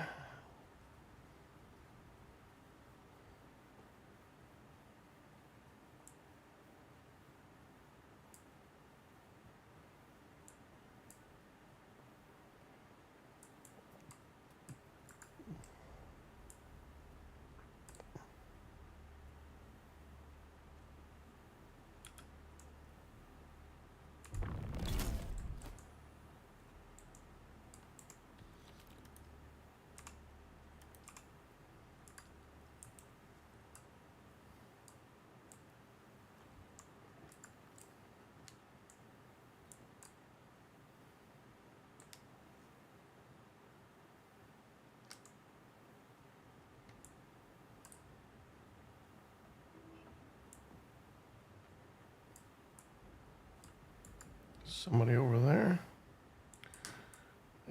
Somebody over there.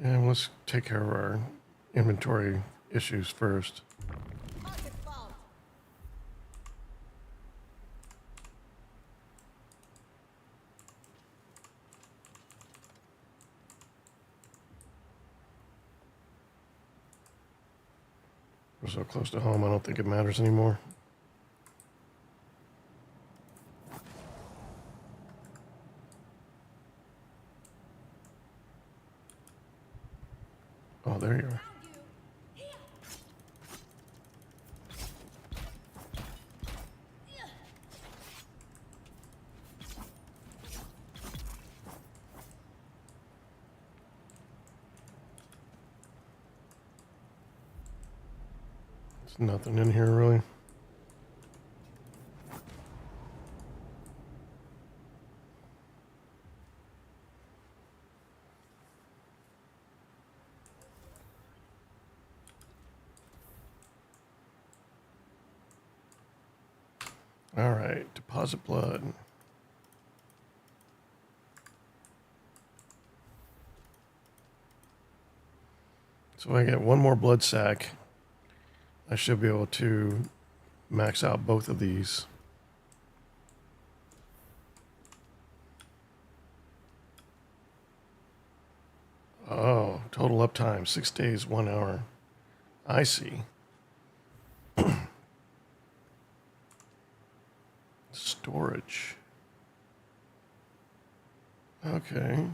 And let's take care of our inventory issues first. We're so close to home, I don't think it matters anymore. Oh, there you are. There's nothing in here, really. All right, deposit blood. So if I get one more blood sac, I should be able to max out both of these. Oh, total uptime, 6 days, 1 hour. I see. Storage. Okay.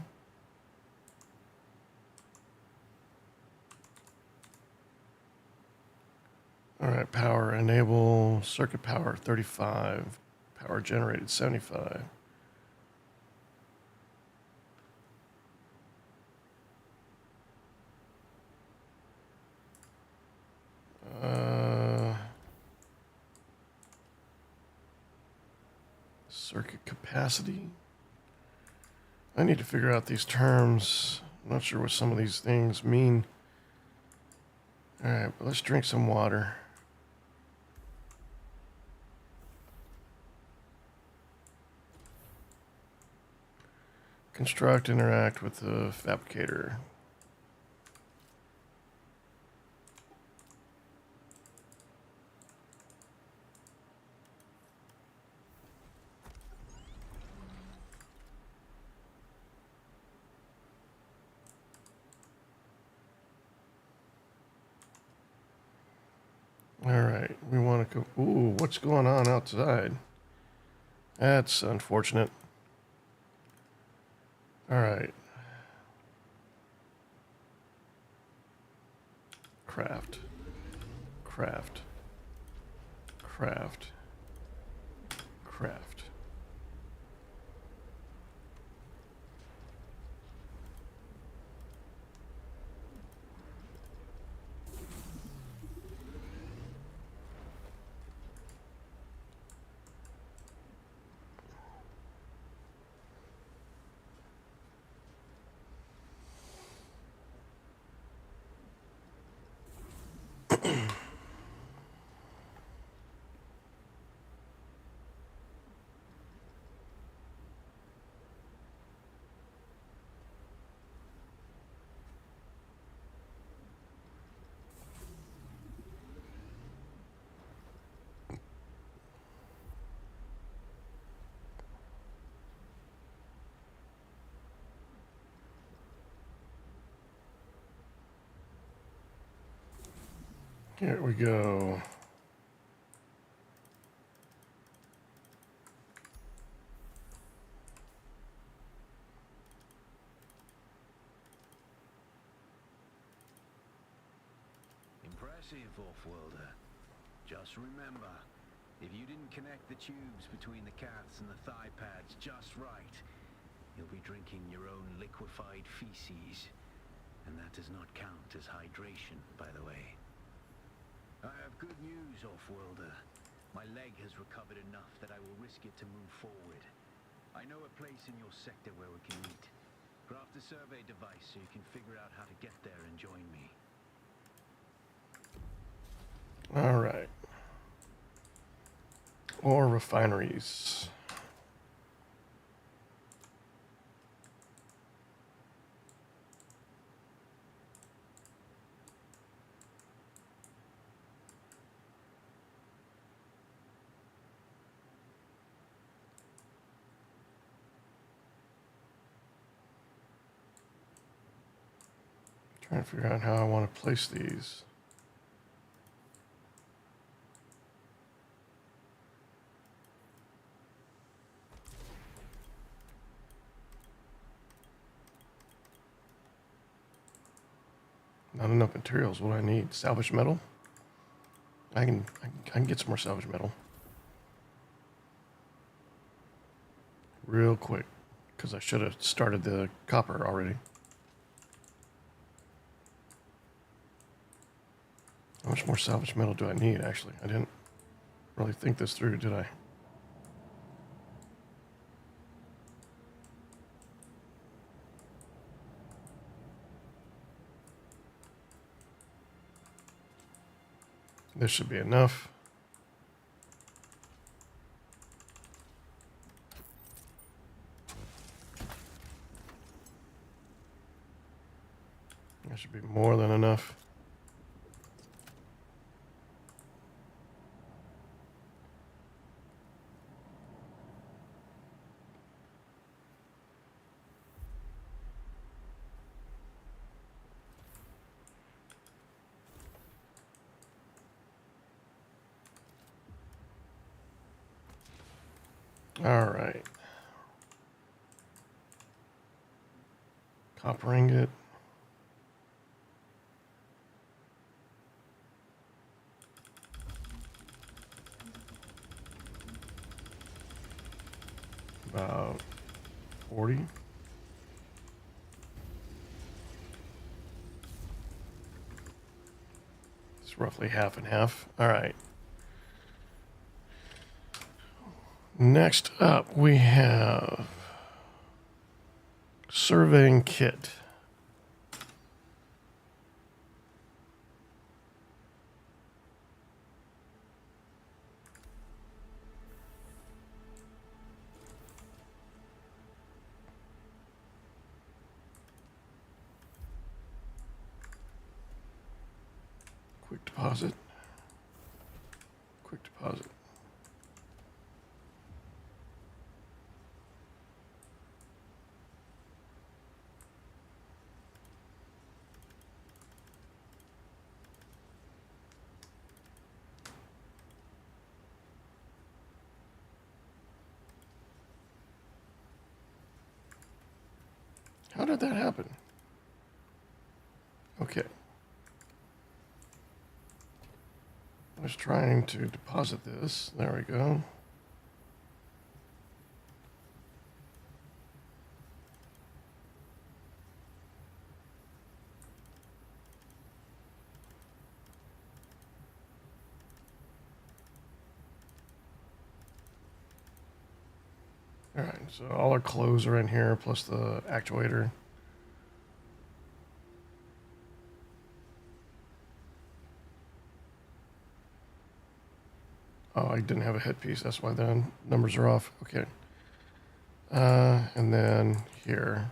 All right, power enable, circuit power 35, power generated 75. Circuit capacity. I need to figure out these terms. I'm not sure what some of these things mean. All right, but let's drink some water. Construct, interact with the fabricator. All right, we want to go. Ooh, what's going on outside? That's unfortunate. All right. Craft. Craft. Craft. Craft. Here we go. Impressive, Off-worlder. Just remember, if you didn't connect the tubes between the cats and the thigh pads just right, you'll be drinking your own liquefied feces. And that does not count as hydration, by the way. I have good news, Off-worlder. My leg has recovered enough that I will risk it to move forward. I know a place in your sector where we can meet. Craft a survey device so you can figure out how to get there and join me. All right. Or refineries. Trying to figure out how I want to place these. Not enough materials. What do I need? Salvage metal? I can get some more salvage metal. Real quick. Because I should have started the copper already. How much more salvage metal do I need, actually? I didn't really think this through, did I? This should be enough. That should be more than enough. All right. Copper ingot. About 40. It's roughly half and half. All right. Next up, we have surveying kit. Quick deposit. Quick deposit. How did that happen? Okay. I was trying to deposit this. There we go. All right, so all our clothes are in here, plus the actuator. Oh, I didn't have a headpiece. That's why the numbers are off. Okay. And then here.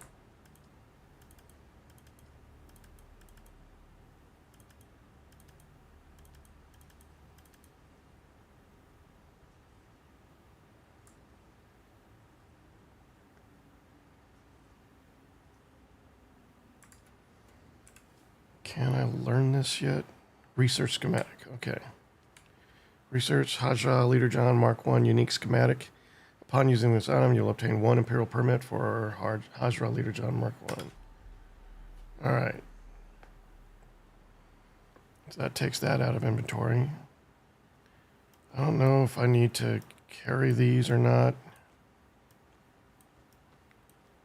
Can I learn this yet? Research schematic. Okay. Research Hajra Leader John Mark 1 unique schematic. Upon using this item, you'll obtain 1 Imperial permit for Hajra Leader John Mark 1. All right. So that takes that out of inventory. I don't know if I need to carry these or not.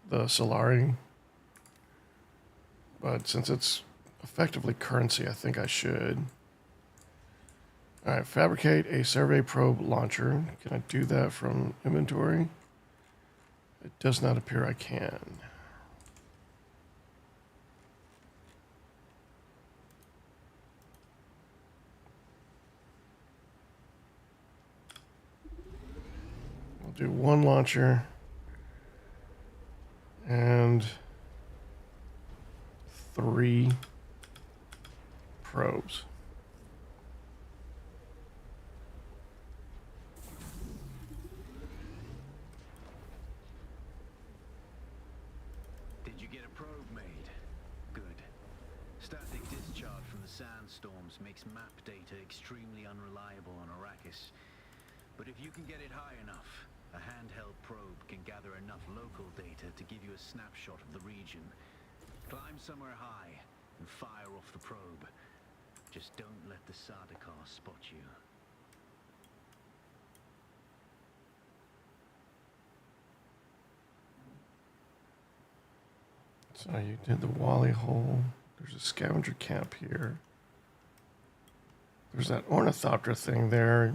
The Solari. But since it's effectively currency, I think I should. All right, fabricate a survey probe launcher. Can I do that from inventory? It does not appear I can. We'll do 1 launcher and 3 probes. the sandstorms makes map data extremely unreliable on Arrakis. But if you can get it high enough, a handheld probe can gather enough local data to give you a snapshot of the region. Climb somewhere high and fire off the probe. Just don't let the Sardaukar spot you. So you did the Wally hole. There's a scavenger camp here. There's that ornithopter thing there.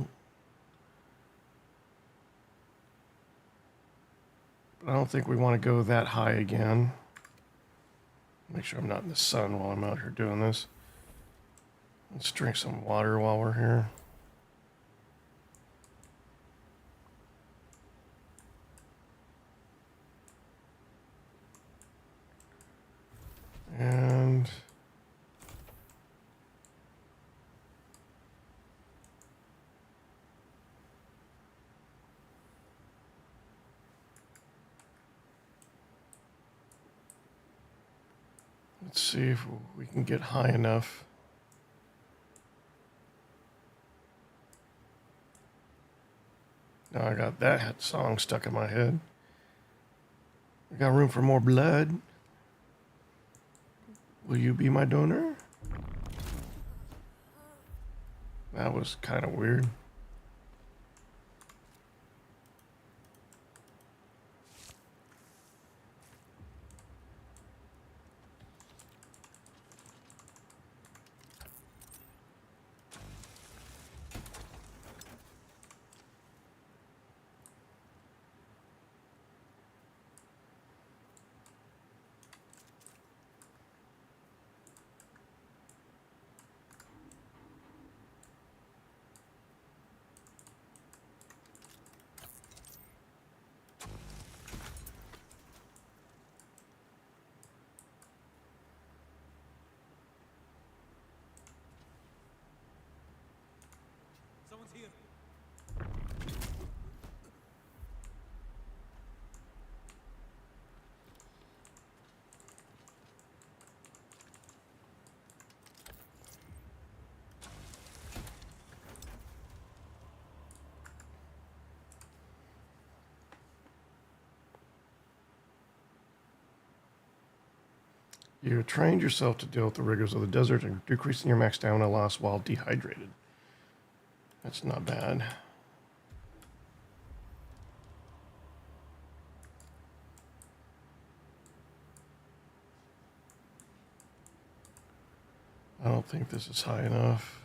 But I don't think we want to go that high again. Make sure I'm not in the sun while I'm out here doing this. Let's drink some water while we're here. And let's see if we can get high enough. Now I got that song stuck in my head. We got room for more blood. Will you be my donor? That was kind of weird. Someone's here. You trained yourself to deal with the rigors of the desert and decreasing your max stamina loss while dehydrated. That's not bad. I don't think this is high enough.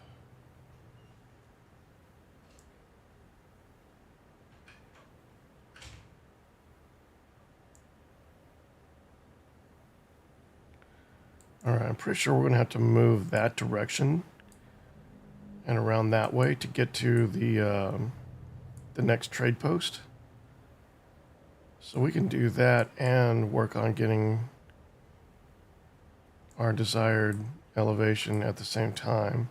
All right, I'm pretty sure we're going to have to move that direction and around that way to get to the next trade post. So we can do that and work on getting our desired elevation at the same time.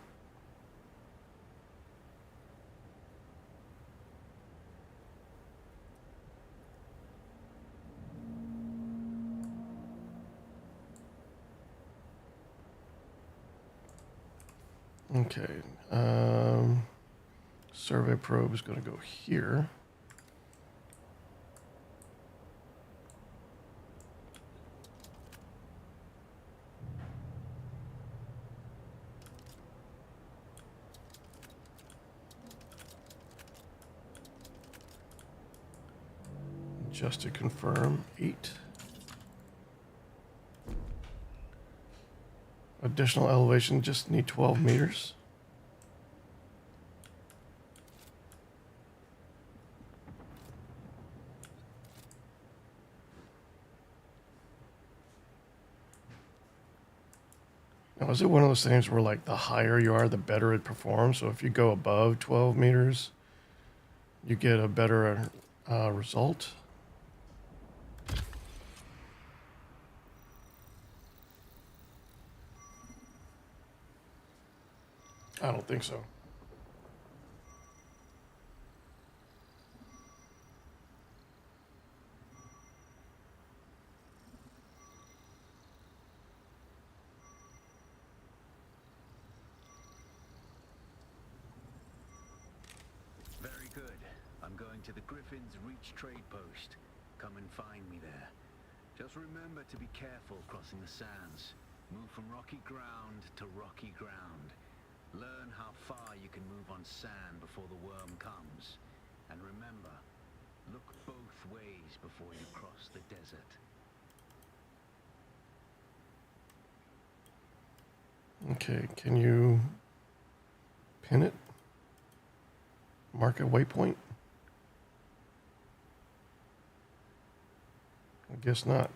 Okay, survey probe is going to go here. Just to confirm, 8. Additional elevation, just need 12 meters. Now, is it one of those things where, like, the higher you are, the better it performs? So if you go above 12 meters, you get a better result? I don't think so. Good. I'm going to the Griffin's Reach trade post. Come and find me there. Just remember to be careful crossing the sands. Move from rocky ground to rocky ground. Learn how far you can move on sand before the worm comes. And remember, look both ways before you cross the desert. Okay, can you pin it? Mark a waypoint? I guess not.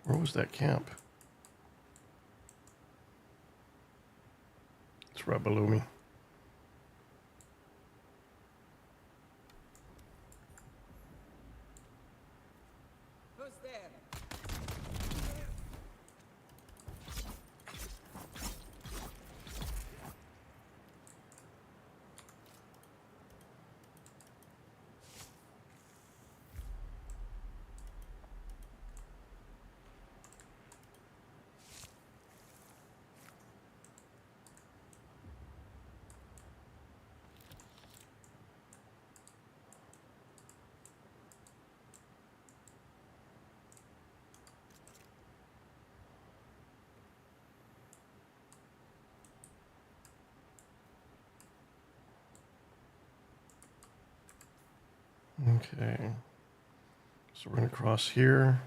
Where was that camp? It's right below me. Who's there? Okay. So we're going to cross here,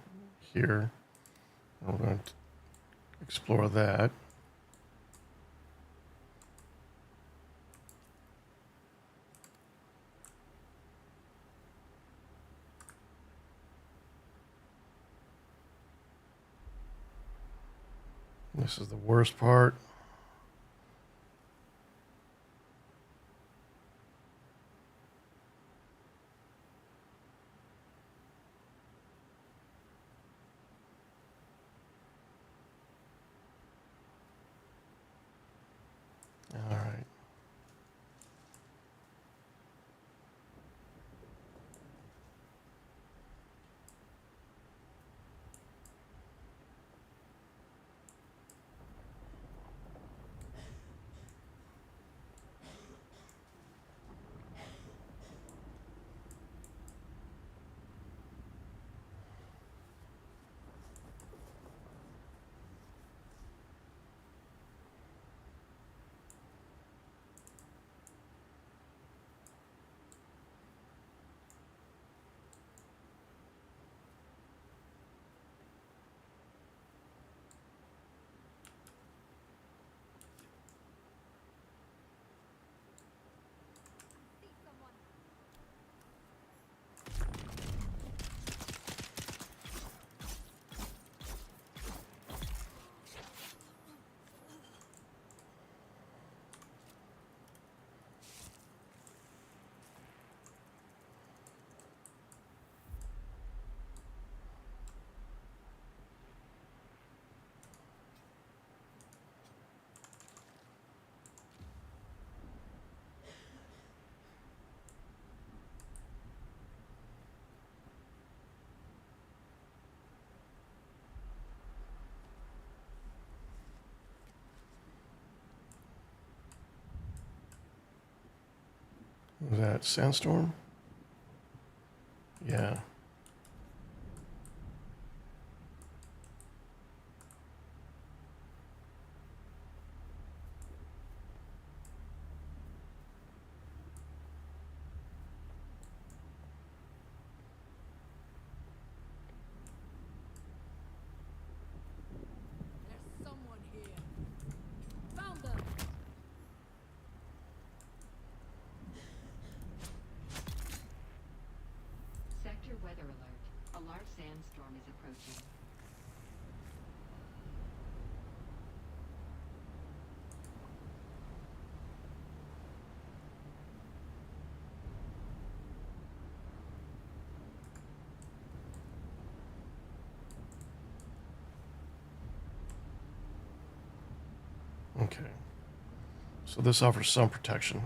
here, and we're going to explore that. This is the worst part. All right. See someone. Was that sandstorm? Yeah. There's someone here. Found them. Sector weather alert. A large sandstorm is approaching. Okay. So this offers some protection.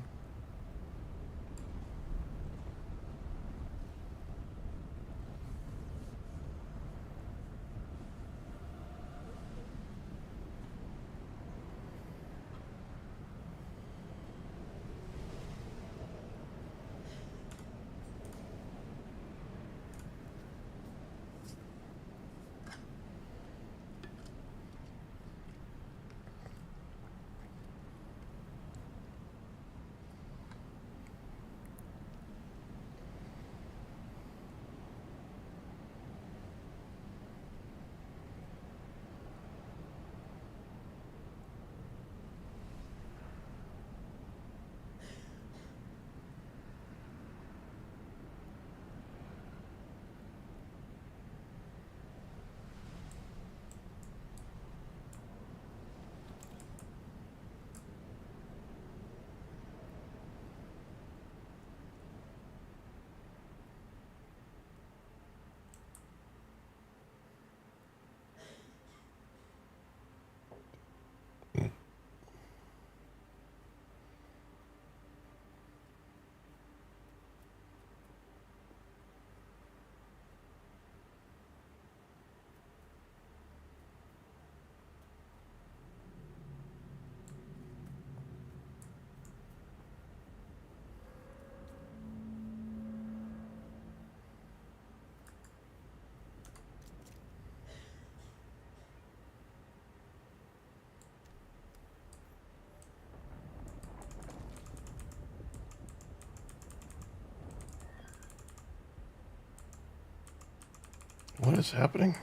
What is happening?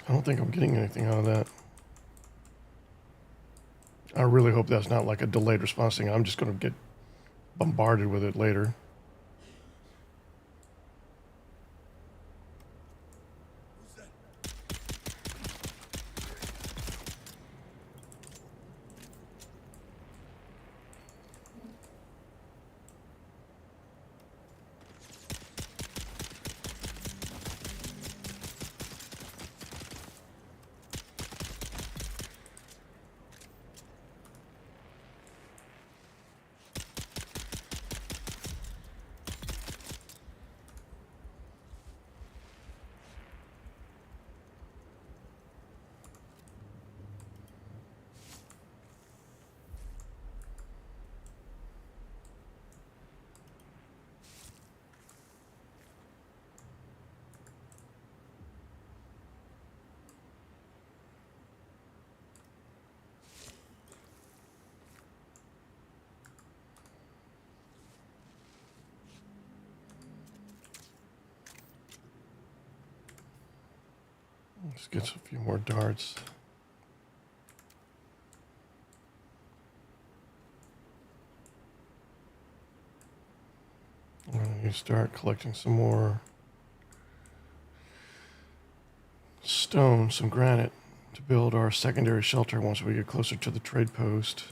I don't think I'm getting anything out of that. I really hope that's not like a delayed response thing. I'm just going to get bombarded with it later. Let's get a few more darts. I'm going to start collecting some more stone, some granite, to build our secondary shelter once we get closer to the trade post.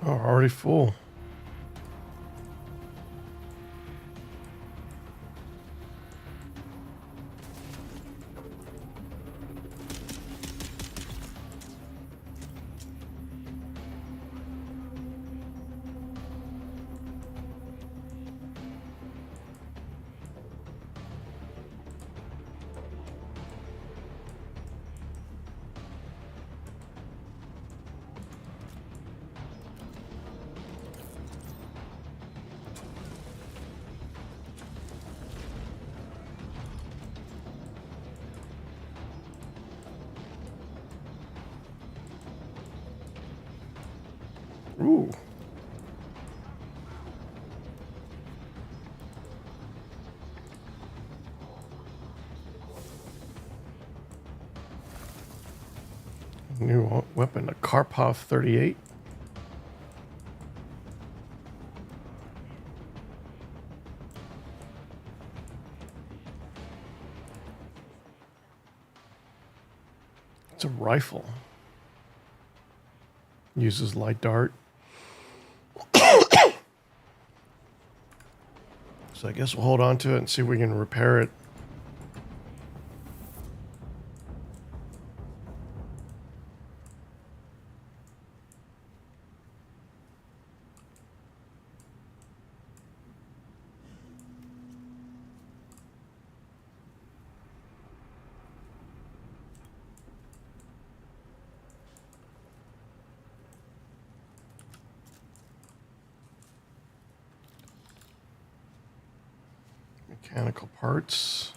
Oh, already full. Ooh. New weapon, a Karpov 38. It's a rifle. Uses light dart. So I guess we'll hold on to it and see if we can repair it. Mechanical parts.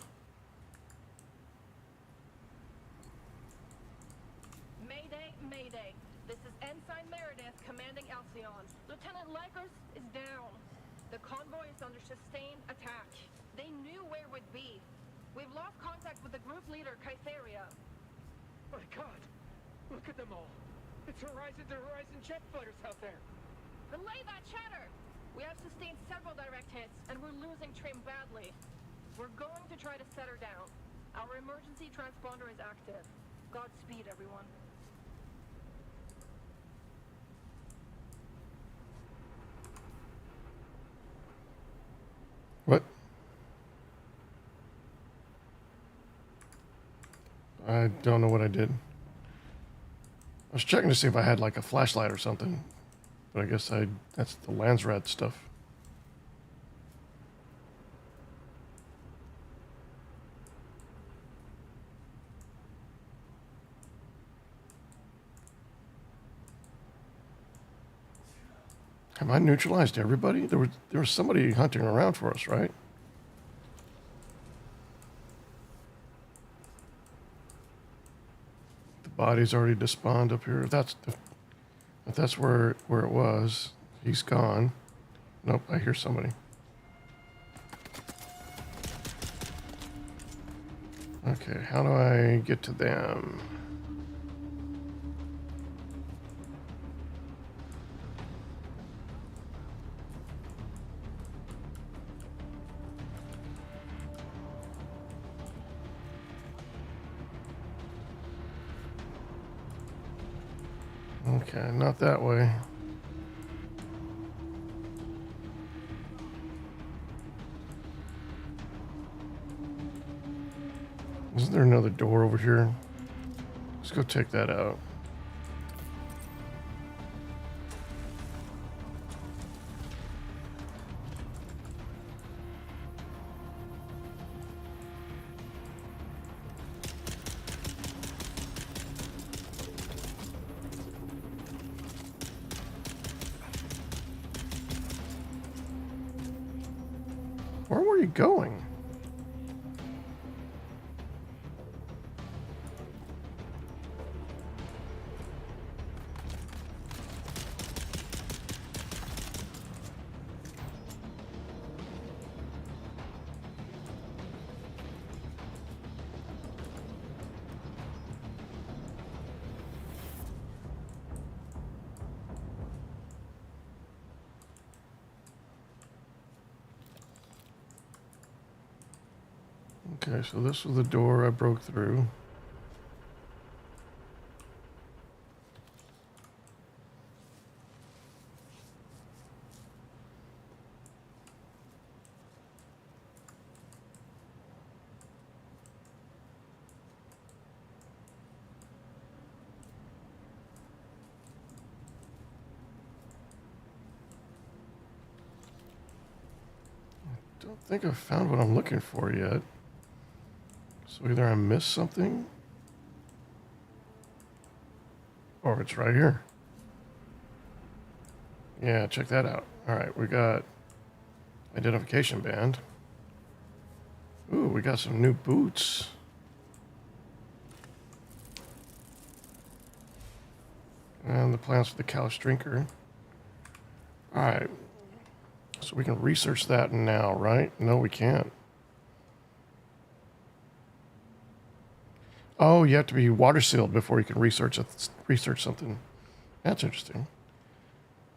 Mayday, Mayday. This is Ensign Meredith commanding Alcyon. Lieutenant Likers is down. The convoy is under sustained attack. They knew where we'd be. We've lost contact with the group leader, Kytheria. My God! Look at them all! It's Horizon to Horizon jet fighters out there! Relay that chatter! We have sustained several direct hits, and we're losing Trim badly. We're going to try to set her down. Our emergency transponder is active. Godspeed, everyone. What? I don't know what I did. I was checking to see if I had like a flashlight or something. But I guess that's the Landsrat stuff. Have I neutralized everybody? There was somebody hunting around for us, right? The body's already despawned up here. If that's where it was, he's gone. Nope, I hear somebody. Okay, how do I get to them? Okay, not that way. Isn't there another door over here? Let's go check that out. Where were you going? Okay, so this was the door I broke through. I don't think I've found what I'm looking for yet. So either I missed something, or it's right here. Yeah, check that out. All right, we got identification band. Ooh, we got some new boots. And the plans for the Couch Drinker. All right. So we can research that now, right? No, we can't. Oh, you have to be water sealed before you can research something. That's interesting.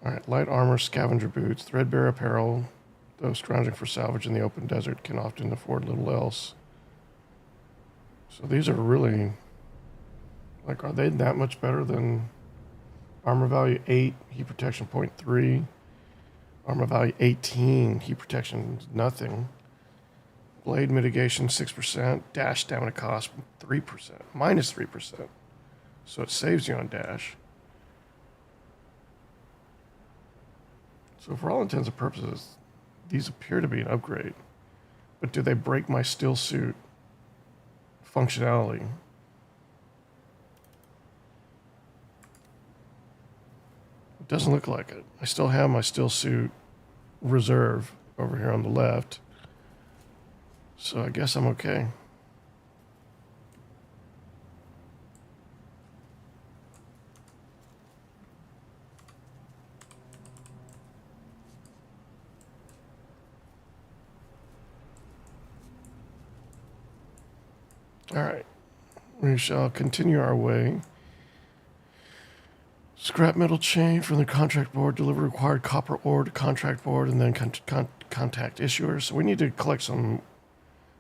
All right, light armor, scavenger boots, threadbare apparel. Those scrounging for salvage in the open desert can often afford little else. So these are really, like, are they that much better than armor value 8, heat protection 0.3, armor value 18, heat protection nothing, blade mitigation 6%, dash stamina cost 3%, minus 3%. So it saves you on dash. So for all intents and purposes, these appear to be an upgrade. But do they break my still suit functionality? It doesn't look like it. I still have my still suit reserve over here on the left. So I guess I'm okay. All right, we shall continue our way. Scrap metal chain from the contract board, deliver required copper ore to contract board, and then contact issuer. So we need to collect some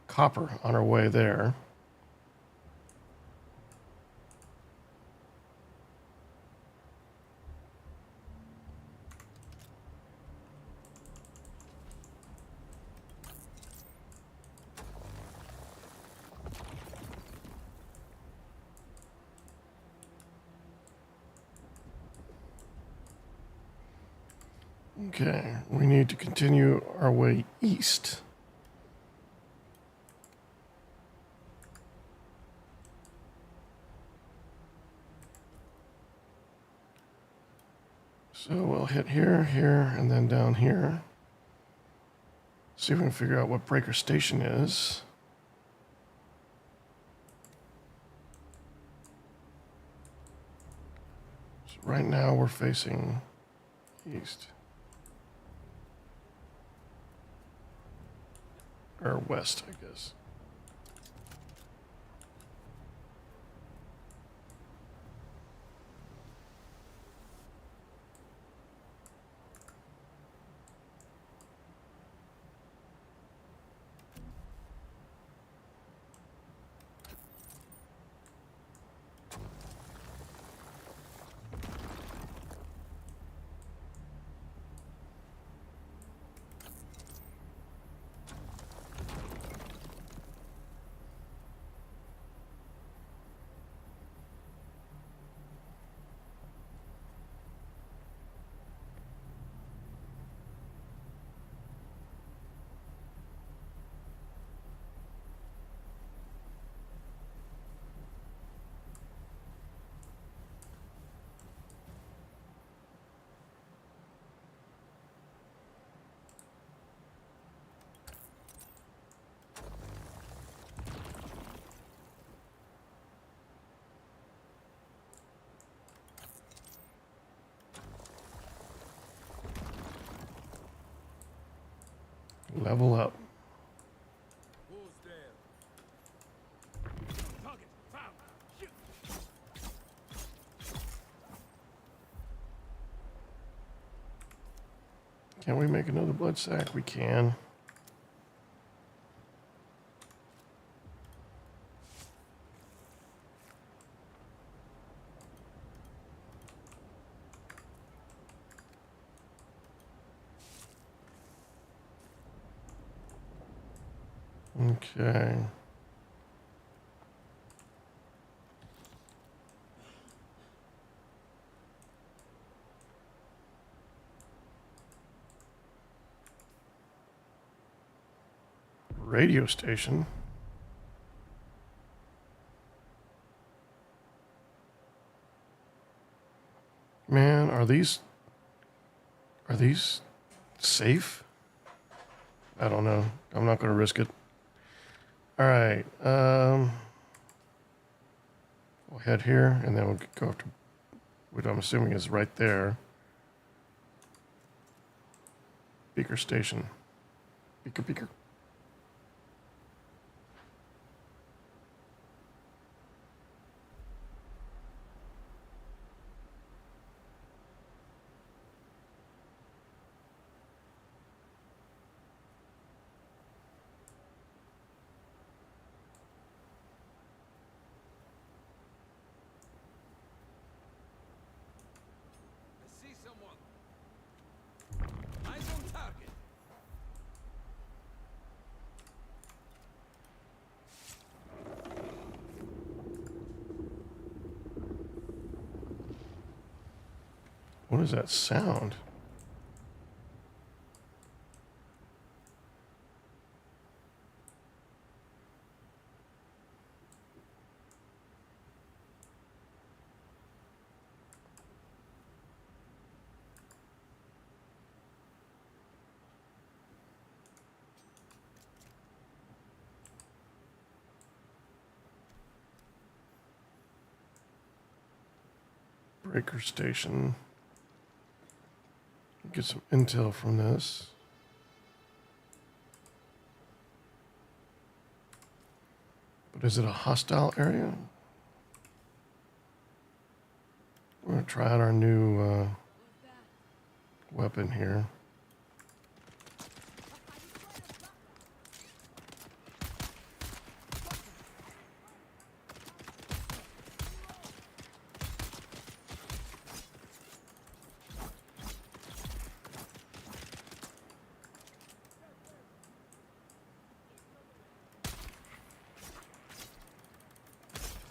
copper on our way there. Okay, we need to continue our way east. So we'll hit here, here, and then down here. See if we can figure out what breaker station is. So right now we're facing east. Or west, I guess. Level up. Can we make another blood sack? We can. Okay. Radio station. Man, are these safe? I don't know. I'm not going to risk it. All right. We'll head here, and then we'll go up to what I'm assuming is right there. Beaker station. Beaker. I see someone. Eyes on target. What is that sound? Breaker station. Get some intel from this. But is it a hostile area? We're gonna try out our new weapon here.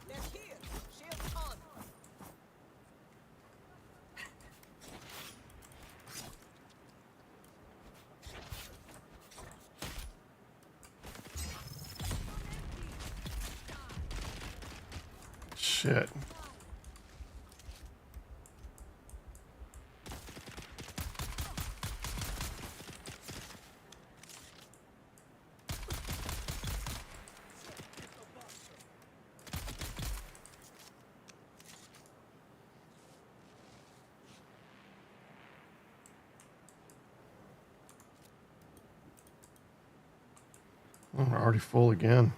They're here. Shield on. Shit. Oh, we're already full again.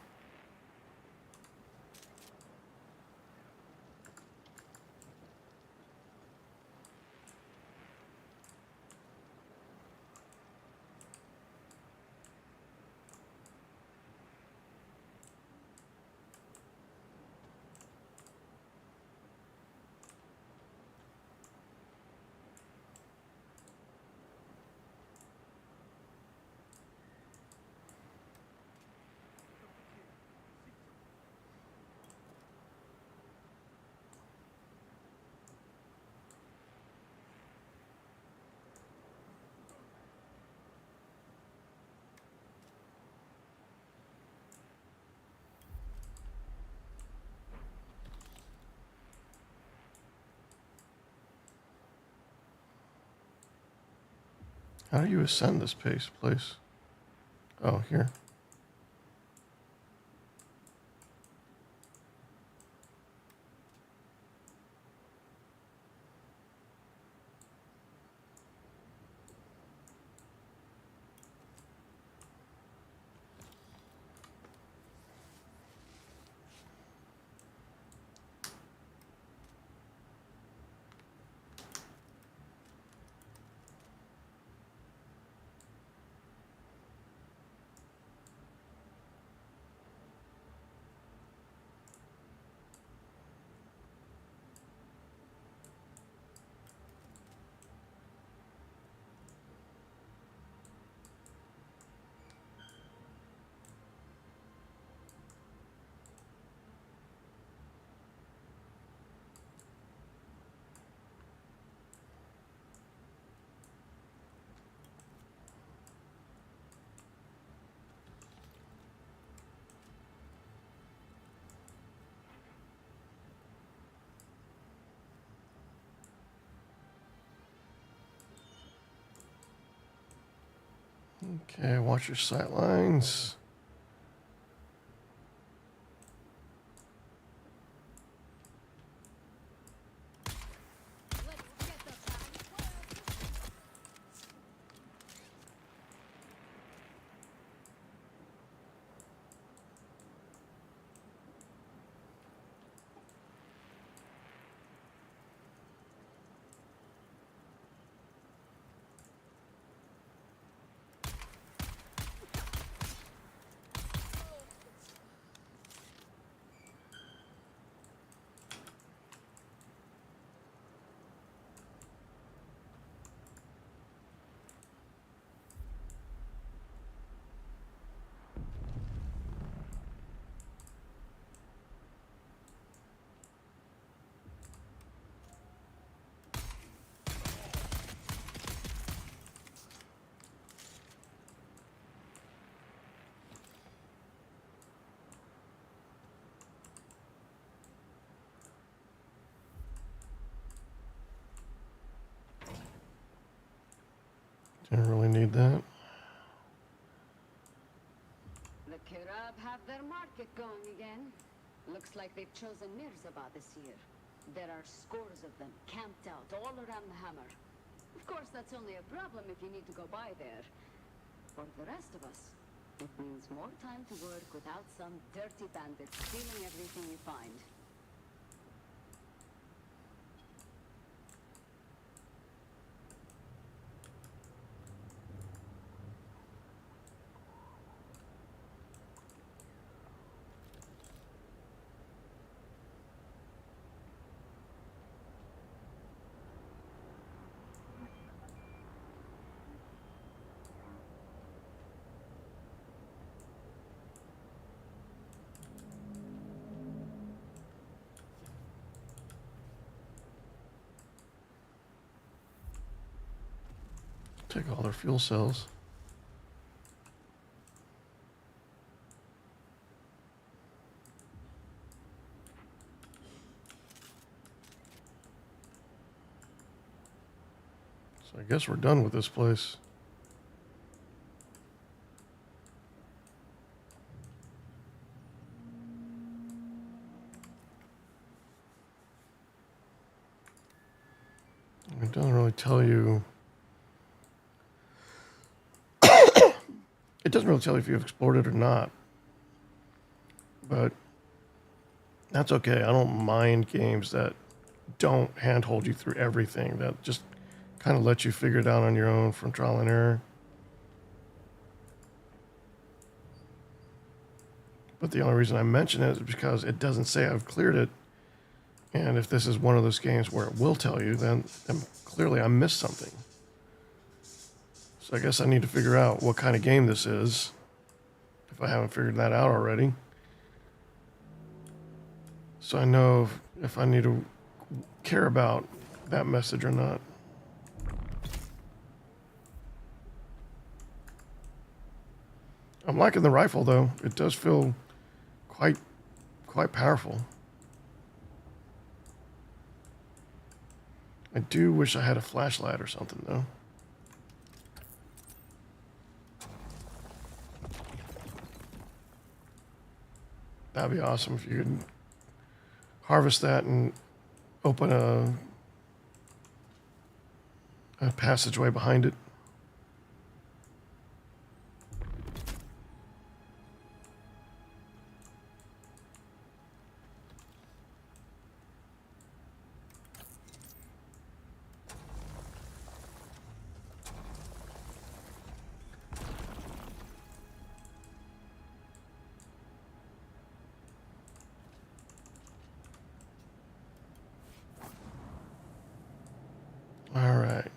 How do you ascend this place? Oh, here. Okay, watch your sight lines. Didn't really need that. The Kirab have their market going again. Looks like they've chosen Mirzabah this year. There are scores of them camped out all around the hammer. Of course, that's only a problem if you need to go by there. For the rest of us, it means more time to work without some dirty bandits stealing everything you find. Take all their fuel cells. So I guess we're done with this place. It doesn't really tell you. It doesn't really tell you if you've explored it or not. But that's okay. I don't mind games that don't handhold you through everything, that just kind of let you figure it out on your own from trial and error. But the only reason I mention it is because it doesn't say I've cleared it. And if this is one of those games where it will tell you, then clearly I missed something. So I guess I need to figure out what kind of game this is, if I haven't figured that out already. So I know if I need to care about that message or not. I'm liking the rifle though. It does feel quite powerful. I do wish I had a flashlight or something though. That'd be awesome if you could harvest that and open a passageway behind it.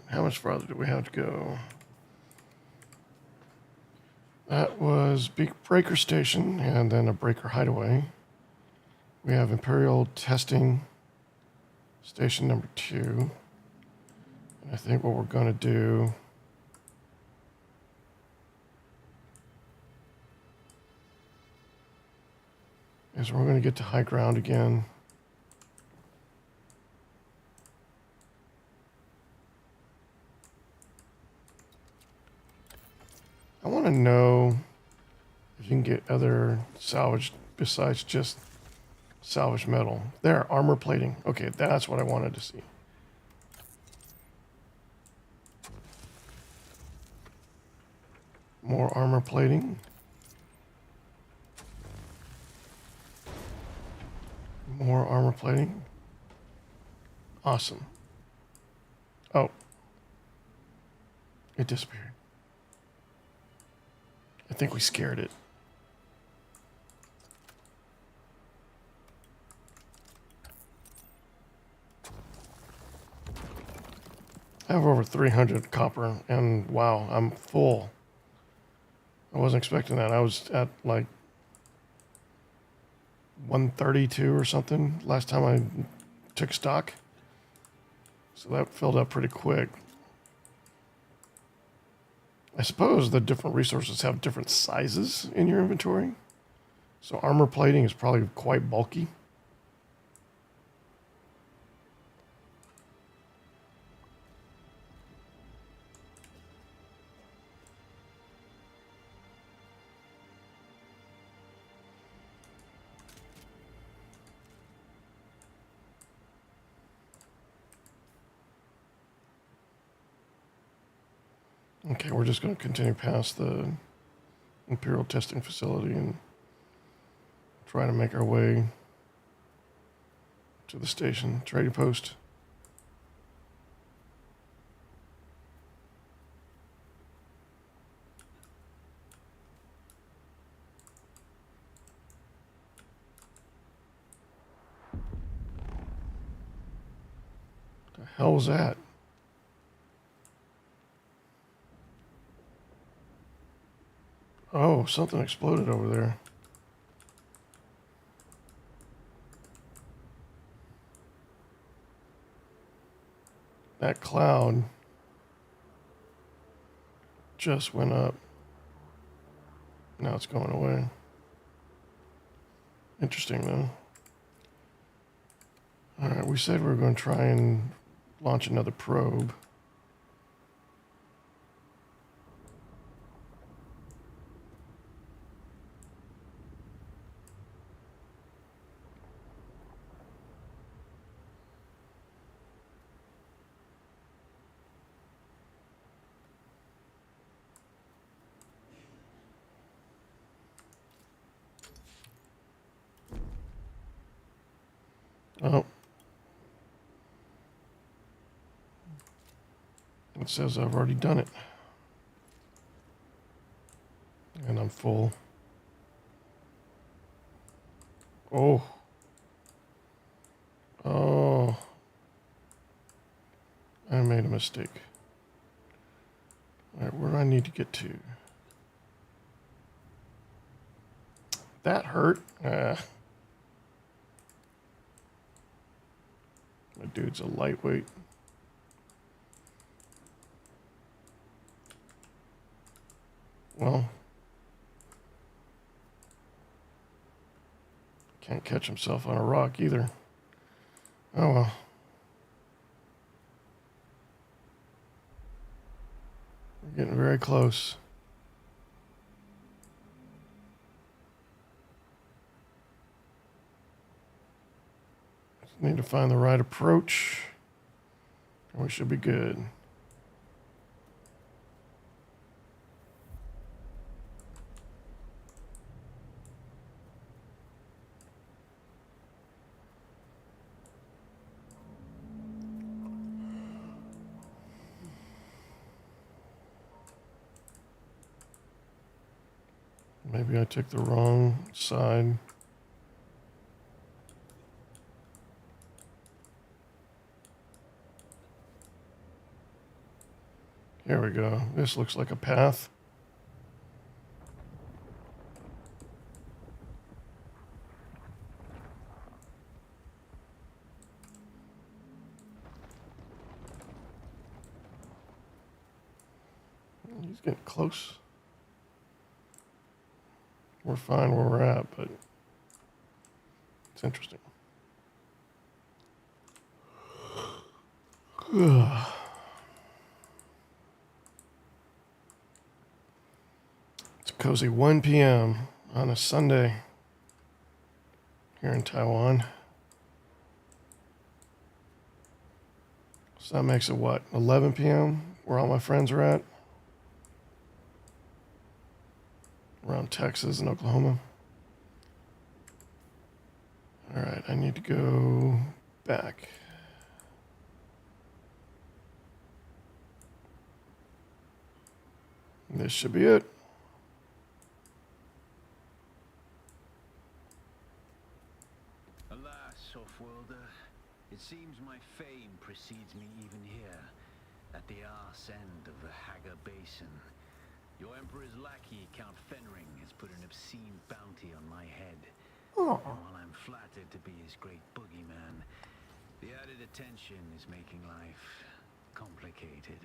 How much farther do we have to go? That was Breaker Station and then a Breaker Hideaway. We have Imperial Testing Station number 2. And I think what we're going to do is we're going to get to high ground again. I want to know if you can get other salvage besides just salvage metal. There, armor plating. Okay, that's what I wanted to see. More armor plating. More armor plating. Awesome. Oh. It disappeared. I think we scared it. I have over 300 copper, and wow, I'm full. I wasn't expecting that. I was at like 132 or something last time I took stock. So that filled up pretty quick. I suppose the different resources have different sizes in your inventory. So armor plating is probably quite bulky. Okay, we're just going to continue past the Imperial testing facility and try to make our way to the station, trading post. The hell was that? Oh, something exploded over there. That cloud just went up. Now it's going away. Interesting, though. All right, we said we were going to try and launch another probe. Oh. It says I've already done it. And I'm full. Oh. Oh. I made a mistake. All right, where do I need to get to? That hurt. My dude's a lightweight. Well, can't catch himself on a rock either. Oh well. We're getting very close. Just need to find the right approach, and we should be good. Maybe I took the wrong side. Here we go. This looks like a path. He's getting close. We're fine where we're at, but it's interesting. It's a cozy 1 p.m. on a Sunday here in Taiwan. So that makes it what, 11 p.m. where all my friends are at? Around Texas and Oklahoma. All right, I need to go back. This should be it. Alas, Offworlder, it seems my fame precedes me even here, at the arse end of the Haga Basin. Your Emperor's lackey, Count Fenring, has put an obscene bounty on my head. Oh. And while I'm flattered to be his great boogeyman, the added attention is making life complicated.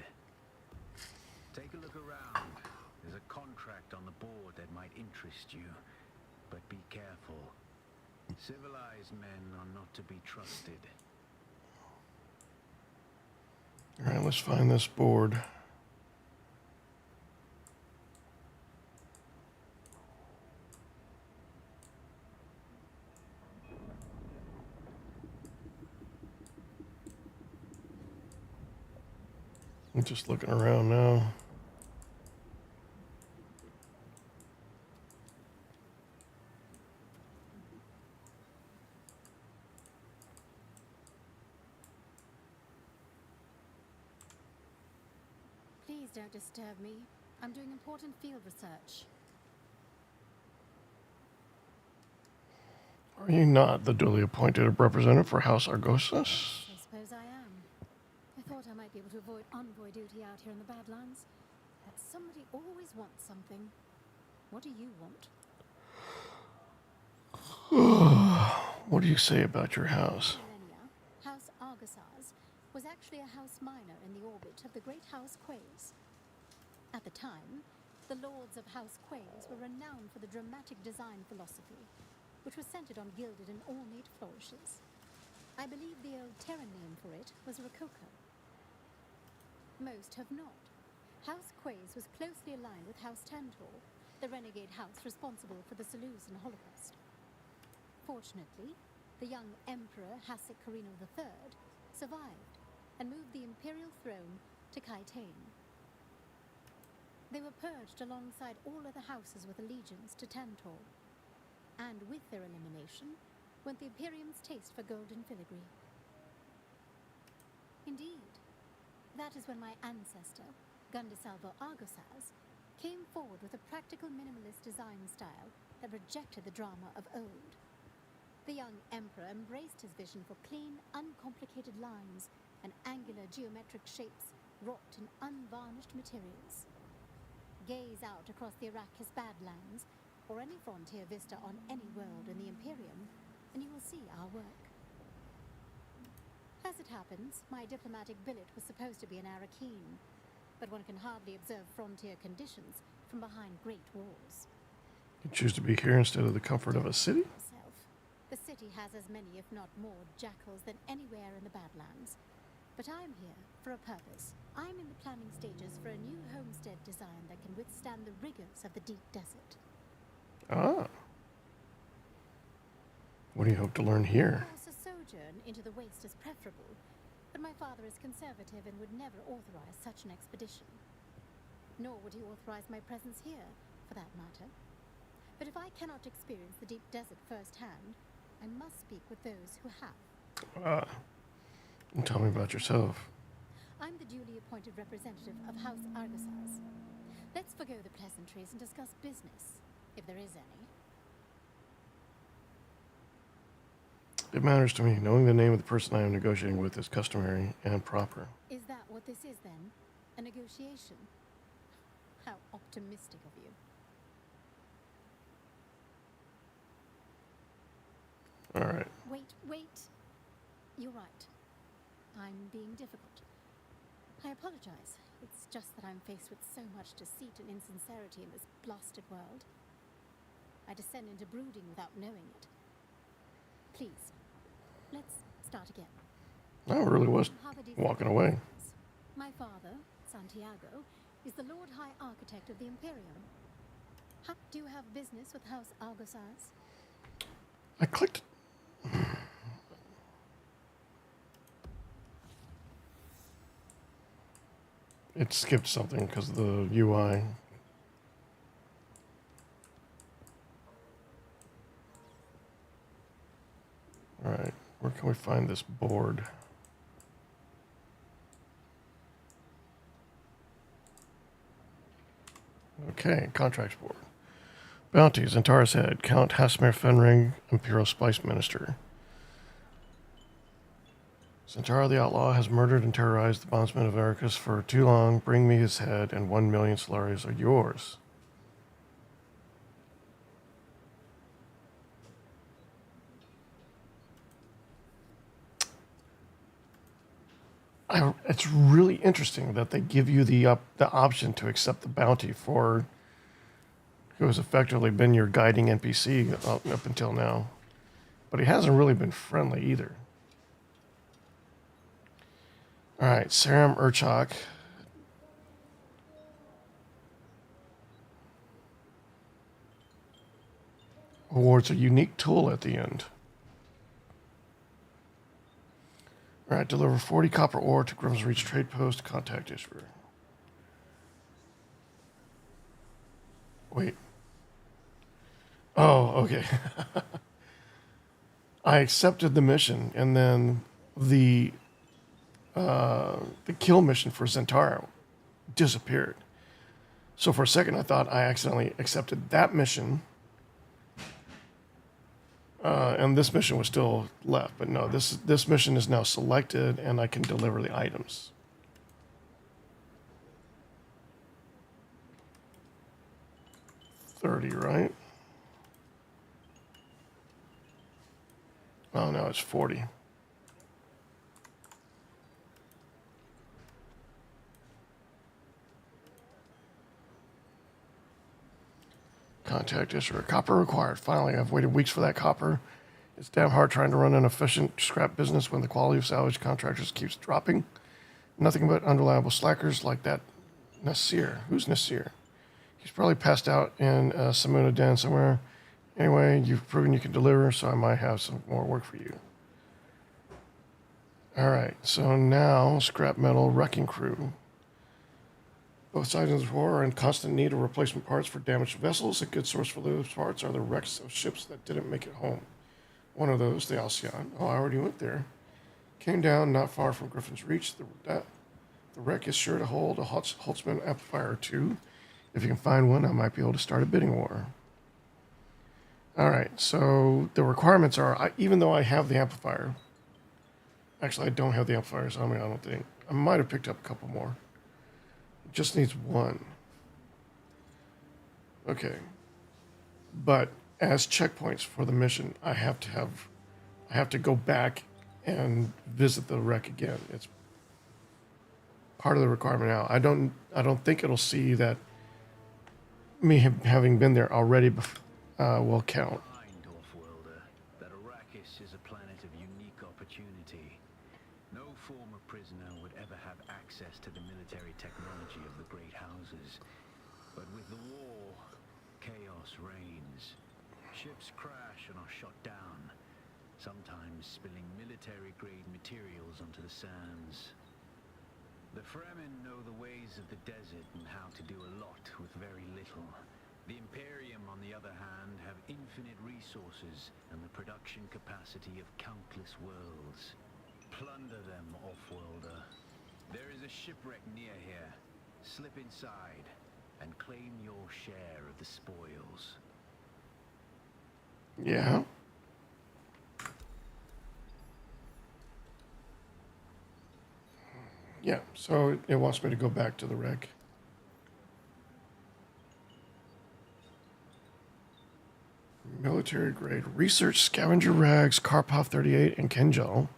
Take a look around. There's a contract on the board that might interest you, but be careful. Civilized men are not to be trusted. All right, let's find this board. I'm just looking around now. Please don't disturb me. I'm doing important field research. Are you not the duly appointed representative for House Argosas? I suppose I am. I thought I might be able to avoid envoy duty out here in the Badlands. But somebody always wants something. What do you want? What do you say about your house? Millennia, House Argosas was actually a house minor in the orbit of the great House Quays. At the time, the lords of House Quays were renowned for the dramatic design philosophy, which was centered on gilded and ornate flourishes. I believe the old Terran name for it was Rococo. Most have not. House Quays was closely aligned with House Tantor, the renegade house responsible for the Seleucid Holocaust. Fortunately, the young Emperor Hasek Carino III survived and moved the imperial throne to Kaitane. They were purged alongside all other houses with allegiance to Tantor, and with their elimination went the Imperium's taste for golden filigree. Indeed, that is when my ancestor, Gundisalvo Argosas, came forward with a practical minimalist design style that rejected the drama of old. The young emperor embraced his vision for clean, uncomplicated lines and angular geometric shapes wrought in unvarnished materials. Gaze out across the Arrakis Badlands, or any frontier vista on any world in the Imperium, and you will see our work. As it happens, my diplomatic billet was supposed to be an Arakeen, but one can hardly observe frontier conditions from behind great walls. You choose to be here instead of the comfort of a city? The city has as many, if not more, jackals than anywhere in the Badlands. But I'm here for a purpose. I'm in the planning stages for a new homestead design that can withstand the rigors of the deep desert. Ah. What do you hope to learn here? Of course, a sojourn into the waste is preferable, but my father is conservative and would never authorize such an expedition. Nor would he authorize my presence here, for that matter. But if I cannot experience the deep desert firsthand, I must speak with those who have. Tell me about yourself. I'm the duly appointed representative of House Argosas. Let's forgo the pleasantries and discuss business, if there is any. It matters to me. Knowing the name of the person I am negotiating with is customary and proper. Is that what this is, then? A negotiation? How optimistic of you. All right. Wait. You're right. I'm being difficult. I apologize. It's just that I'm faced with so much deceit and insincerity in this blasted world. I descend into brooding without knowing it. Please, let's start again. I really was walking away. My father, Santiago, is the Lord High Architect of the Imperium. Do you have business with House Argosas? I clicked. It skipped something because of the UI. All right, where can we find this board? Okay, contracts board. Bounties, Antares Head, Count Hasmer Fenring, Imperial Spice Minister. Centaur the Outlaw has murdered and terrorized the bondsmen of Arrakis for too long. Bring me his head, and 1 million Solaris are yours. It's really interesting that they give you the option to accept the bounty for who has effectively been your guiding NPC up until now. But he hasn't really been friendly either. All right, Saram Urchak. Awards a unique tool at the end. All right, deliver 40 copper ore to Grimm's Reach Trade Post. Contact issuer. Wait. Oh, okay. I accepted the mission, and then the kill mission for Zentaro disappeared. So for a second, I thought I accidentally accepted that mission, and this mission was still left. But no, this mission is now selected, and I can deliver the items. $30, right? Oh no, it's 40. Contact issuer. Copper required. Finally, I've waited weeks for that copper. It's damn hard trying to run an efficient scrap business when the quality of salvage contractors keeps dropping. Nothing but unreliable slackers like that Nasir. Who's Nasir? He's probably passed out in Samuna Den somewhere. Anyway, you've proven you can deliver, so I might have some more work for you. All right, so now scrap metal wrecking crew. Both sides of the war are in constant need of replacement parts for damaged vessels. A good source for those parts are the wrecks of ships that didn't make it home. One of those, the Alcyon, I already went there, came down not far from Griffin's Reach. The wreck is sure to hold a Holtzman amplifier or two. If you can find one, I might be able to start a bidding war. All right, so the requirements are, even though I have the amplifier, actually I don't have the amplifiers on me, I don't think. I might have picked up a couple more. It just needs one. Okay. But as checkpoints for the mission, I have to go back and visit the wreck again. It's part of the requirement now. I don't think it'll see that me having been there already will count. Mind, Offworlder, that Arrakis is a planet of unique opportunity. No former prisoner would ever have access to the military technology of the great houses. But with the war, chaos reigns. Ships crash and are shot down, sometimes spilling military-grade materials onto the sands. The Fremen know the ways of the desert and how to do a lot with very little. The Imperium, on the other hand, have infinite resources and the production capacity of countless worlds. Plunder them, Offworlder. There is a shipwreck near here. Slip inside and claim your share of the spoils. Yeah. Yeah, so it wants me to go back to the wreck. Military grade. Research scavenger rags, Karpov 38, and Kenjal.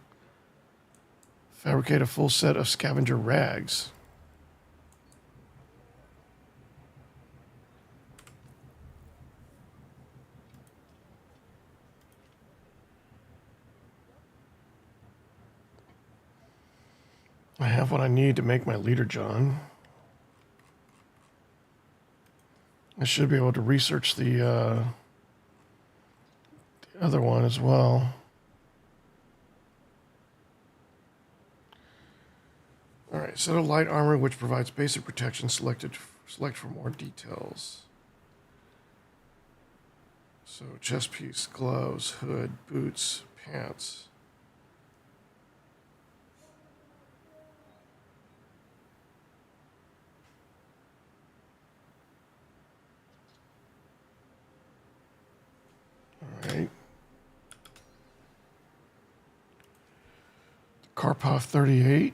Fabricate a full set of scavenger rags. I have what I need to make my leader, John. I should be able to research the other one as well. All right, set of light armor which provides basic protection. Select for more details. So chest piece, gloves, hood, boots, pants. All right. Karpov 38.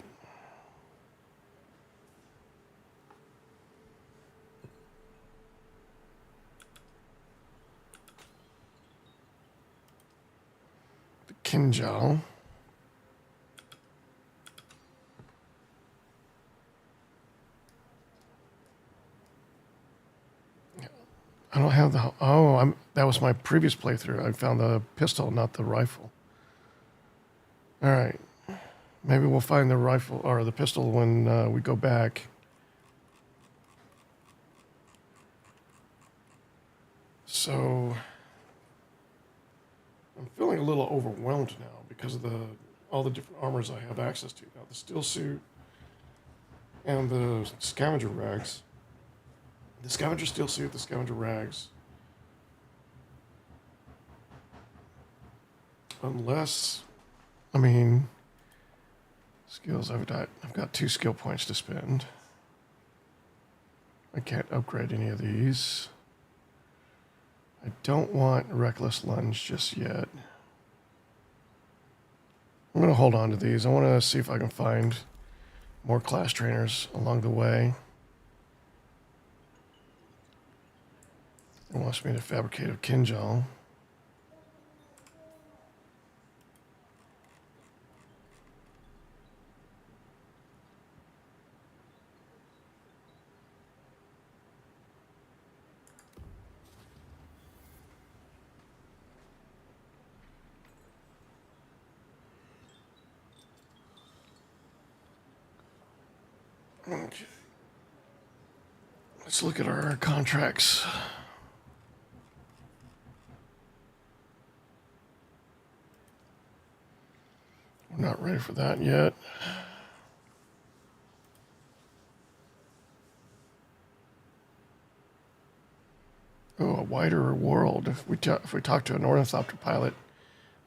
The Kinjal. I don't have the... Oh, that was my previous playthrough. I found the pistol, not the rifle. All right. Maybe we'll find the rifle or the pistol when we go back. So... I'm feeling a little overwhelmed now because of all the different armors I have access to. Now, the steel suit and the scavenger rags. The scavenger steel suit, the scavenger rags. Unless, I mean, skills, I've got 2 skill points to spend. I can't upgrade any of these. I don't want Reckless Lunge just yet. I'm going to hold on to these. I want to see if I can find more class trainers along the way. It wants me to fabricate a Kinjal. Okay. Let's look at our contracts. We're not ready for that yet. Oh, a wider world. If we talk to an ornithopter pilot,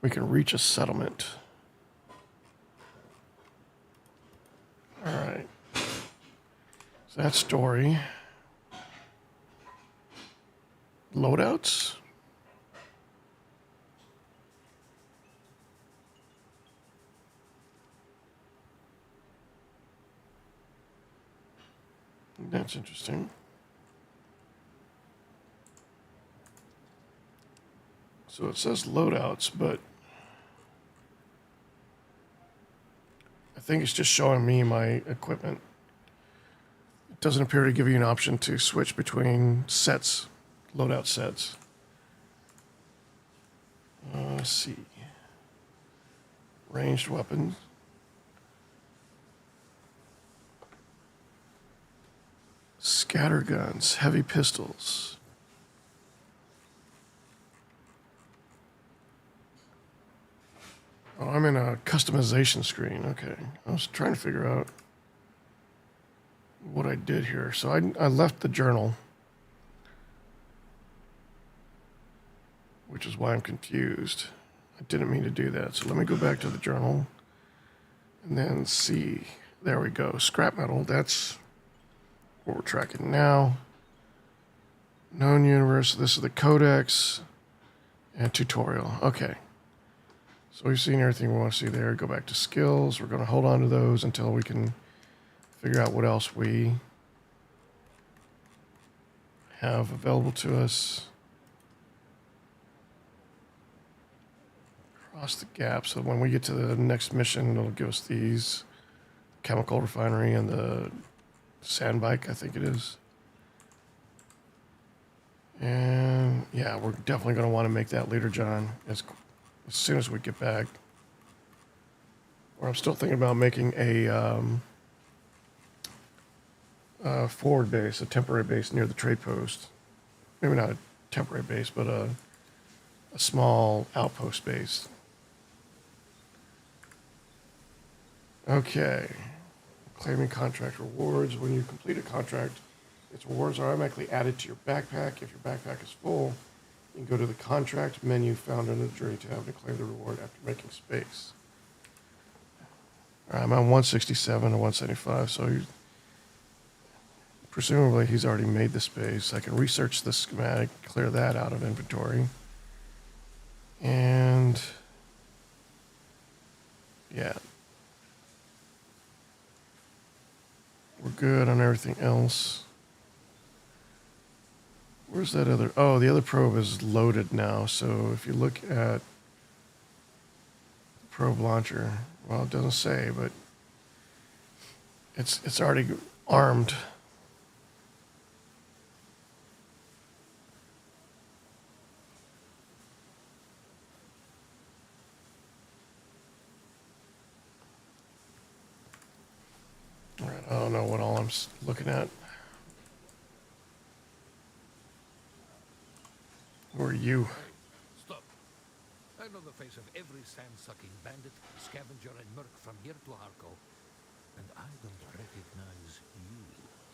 we can reach a settlement. All right. So that story. Loadouts. That's interesting. So it says loadouts, but I think it's just showing me my equipment. It doesn't appear to give you an option to switch between sets, loadout sets. Let's see. Ranged weapons. Scatter guns, heavy pistols. Oh, I'm in a customization screen. Okay. I was trying to figure out what I did here. So I left the journal, which is why I'm confused. I didn't mean to do that. So let me go back to the journal and then see. There we go. Scrap metal. That's what we're tracking now. Known universe. This is the codex and tutorial. Okay. So we've seen everything we want to see there. Go back to skills. We're going to hold on to those until we can figure out what else we have available to us. Cross the gap. So when we get to the next mission, it'll give us these. Chemical refinery and the sand bike, I think it is. And yeah, we're definitely going to want to make that Leader John as soon as we get back. Or I'm still thinking about making a forward base, a temporary base near the trade post. Maybe not a temporary base, but a small outpost base. Okay. Claiming contract rewards. When you complete a contract, its rewards are automatically added to your backpack. If your backpack is full, you can go to the contract menu found under the Journey tab to claim the reward after making space. All right, I'm on 167 to 175, so presumably he's already made the space. I can research the schematic, clear that out of inventory. And yeah. We're good on everything else. Where's that other? Oh, the other probe is loaded now. So if you look at the probe launcher, well, it doesn't say, but it's already armed. All right, I don't know what all I'm looking at. Who are you? Stop. I know the face of every sand-sucking bandit, scavenger, and merc from here to Harko. And I don't recognize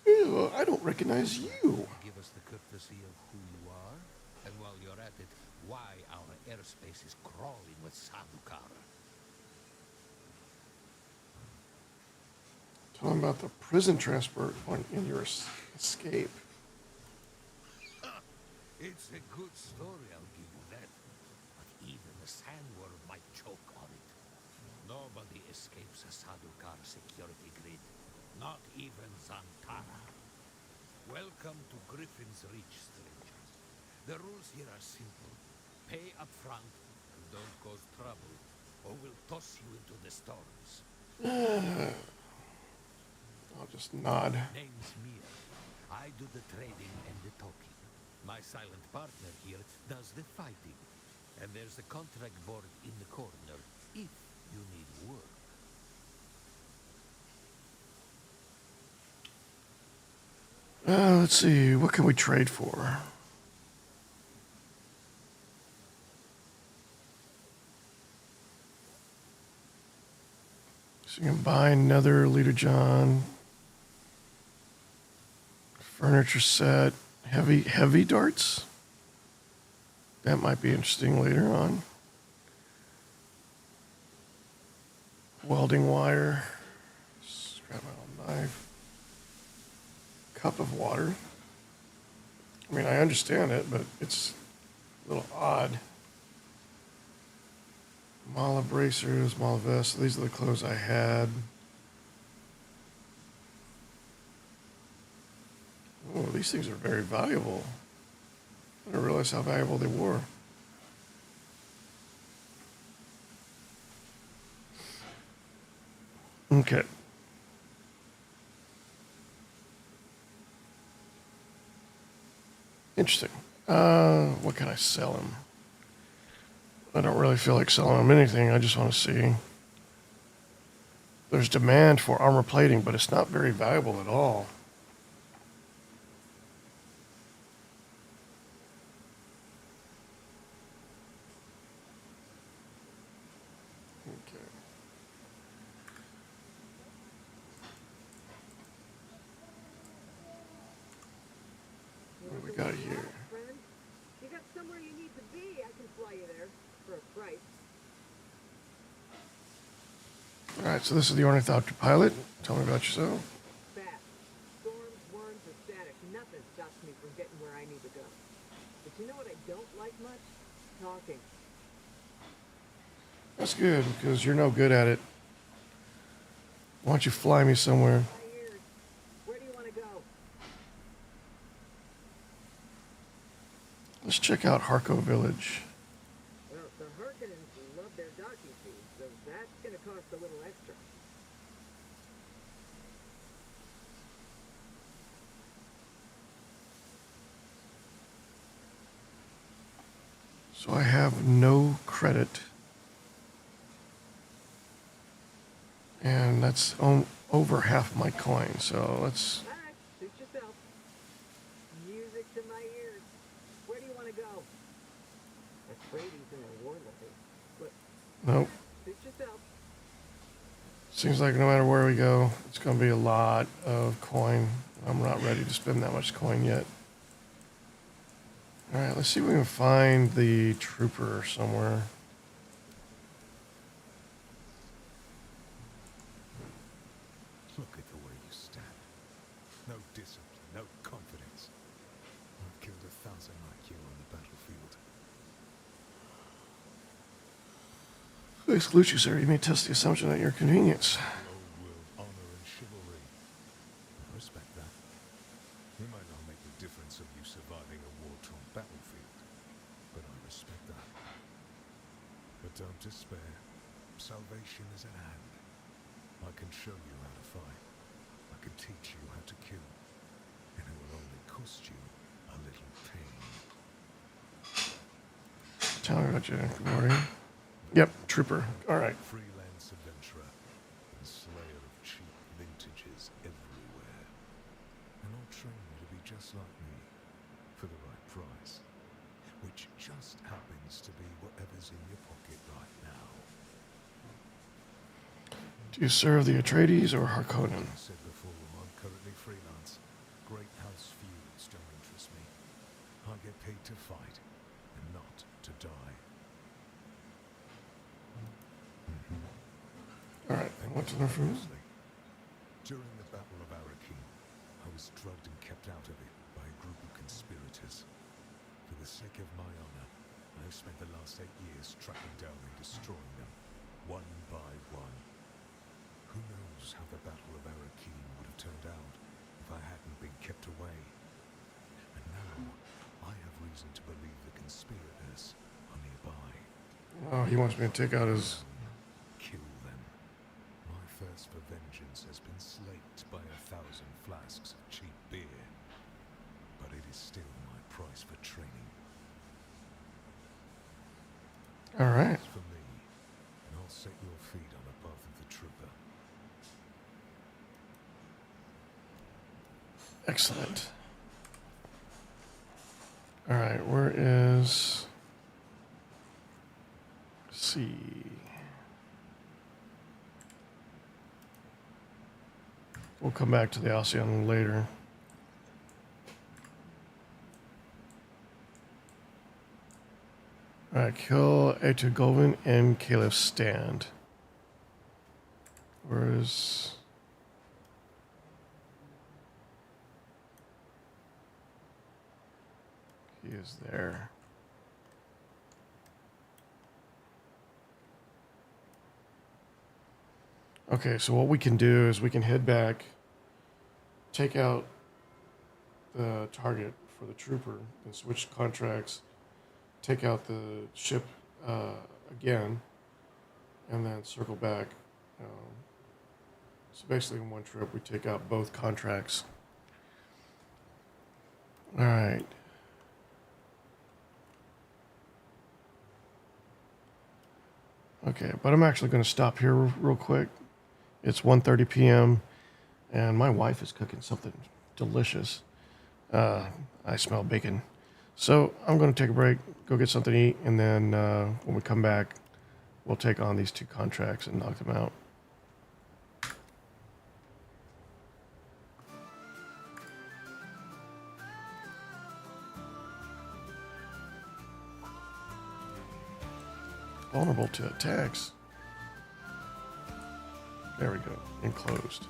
you. Ew, I don't recognize you. Give us the courtesy of who you are, and while you're at it, why our airspace is crawling with Sadukar. Tell them about the prison transport in your escape. It's a good story, I'll give you that. But even the sandworm might choke on it. Nobody escapes a Sadukar security grid. Not even Zantara. Welcome to Griffin's Reach, strangers. The rules here are simple. Pay up front and don't cause trouble, or we'll toss you into the storms. I'll just nod. Name's Mia. I do the trading and the talking. My silent partner here does the fighting. And there's a contract board in the corner if you need work. Let's see, what can we trade for? So you can buy another Leader John. Furniture set. Heavy darts? That might be interesting later on. Welding wire. Scrap metal knife. Cup of water. I mean, I understand it, but it's a little odd. Mala bracers, Mala vest. So these are the clothes I had. Oh, these things are very valuable. I didn't realize how valuable they were. Okay. Interesting. What can I sell him? I don't really feel like selling him anything. I just want to see. There's demand for armor plating, but it's not very valuable at all. What do we got here? You got somewhere you need to be, I can fly you there for a price. All right, so this is the Ornithopter pilot. Tell me about yourself. Fast. Storms, worms, or static. Nothing stops me from getting where I need to go. But you know what I don't like much? Talking. That's good, because you're no good at it. Why don't you fly me somewhere? Where do you want to go? Let's check out Harko Village. Well, the Harkonnens love their docking fees, so that's going to cost a little extra. So I have no credit. And that's over half my coin, so let's... All right, suit yourself. Music to my ears. Where do you want to go? Afraid he's in a war levy. But Nope. suit yourself. Seems like no matter where we go, it's going to be a lot of coin. I'm not ready to spend that much coin yet. All right, let's see if we can find the trooper somewhere. Look at the way you stand. No discipline, no confidence. I've killed 1,000 like you on the battlefield. I salute you, sir. You may test the assumption at your convenience. Old world honor and chivalry. I respect that. It might not make the difference of you surviving a war-torn battlefield, but I respect that. But don't despair. Salvation is at hand. I can show you how to fight. I can teach you how to kill. And it will only cost you a little pain. Tell me about you. Good morning. Yep, trooper. All right. Freelance adventurer and slayer of cheap vintages everywhere. And I'll train you to be just like me, for the right price. Which just happens to be whatever's in your pocket right now. Do you serve the Atreides or Harkonnen? I said before, I'm currently freelance. Great house feuds don't interest me. I get paid to fight, and not to die. All right, and what's in our food? During the Battle of Arakim, I was drugged and kept out of it by a group of conspirators. For the sake of my honor, I've spent the last 8 years tracking down and destroying them, one by one. Who knows how the Battle of Arakim would have turned out if I hadn't been kept away. And now, I have reason to believe the conspirators are nearby. Oh, he wants me to take out his... Kill them. My thirst for vengeance has been slaked by 1,000 flasks of cheap beer. But it is still my price for training. All right. It's for me, and I'll set your feet on the path of the trooper. Excellent. All right, where is... Let's see. We'll come back to the Alcyon later. All right, kill Etu Golvin and Caliph Stand. Where is... He is there. Okay, so what we can do is we can head back, take out the target for the trooper, and switch contracts, take out the ship again, and then circle back. So basically in one trip we take out both contracts. All right. Okay, but I'm actually going to stop here real quick. It's 1:30 p.m. and my wife is cooking something delicious. I smell bacon. So I'm going to take a break, go get something to eat, and then when we come back, we'll take on these 2 contracts and knock them out. Vulnerable to attacks. There we go. Enclosed.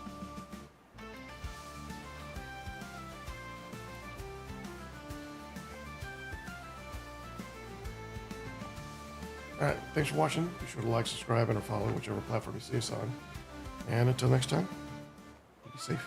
Alright, thanks for watching. Be sure to like, subscribe, and or follow whichever platform you see us on. And until next time, be safe.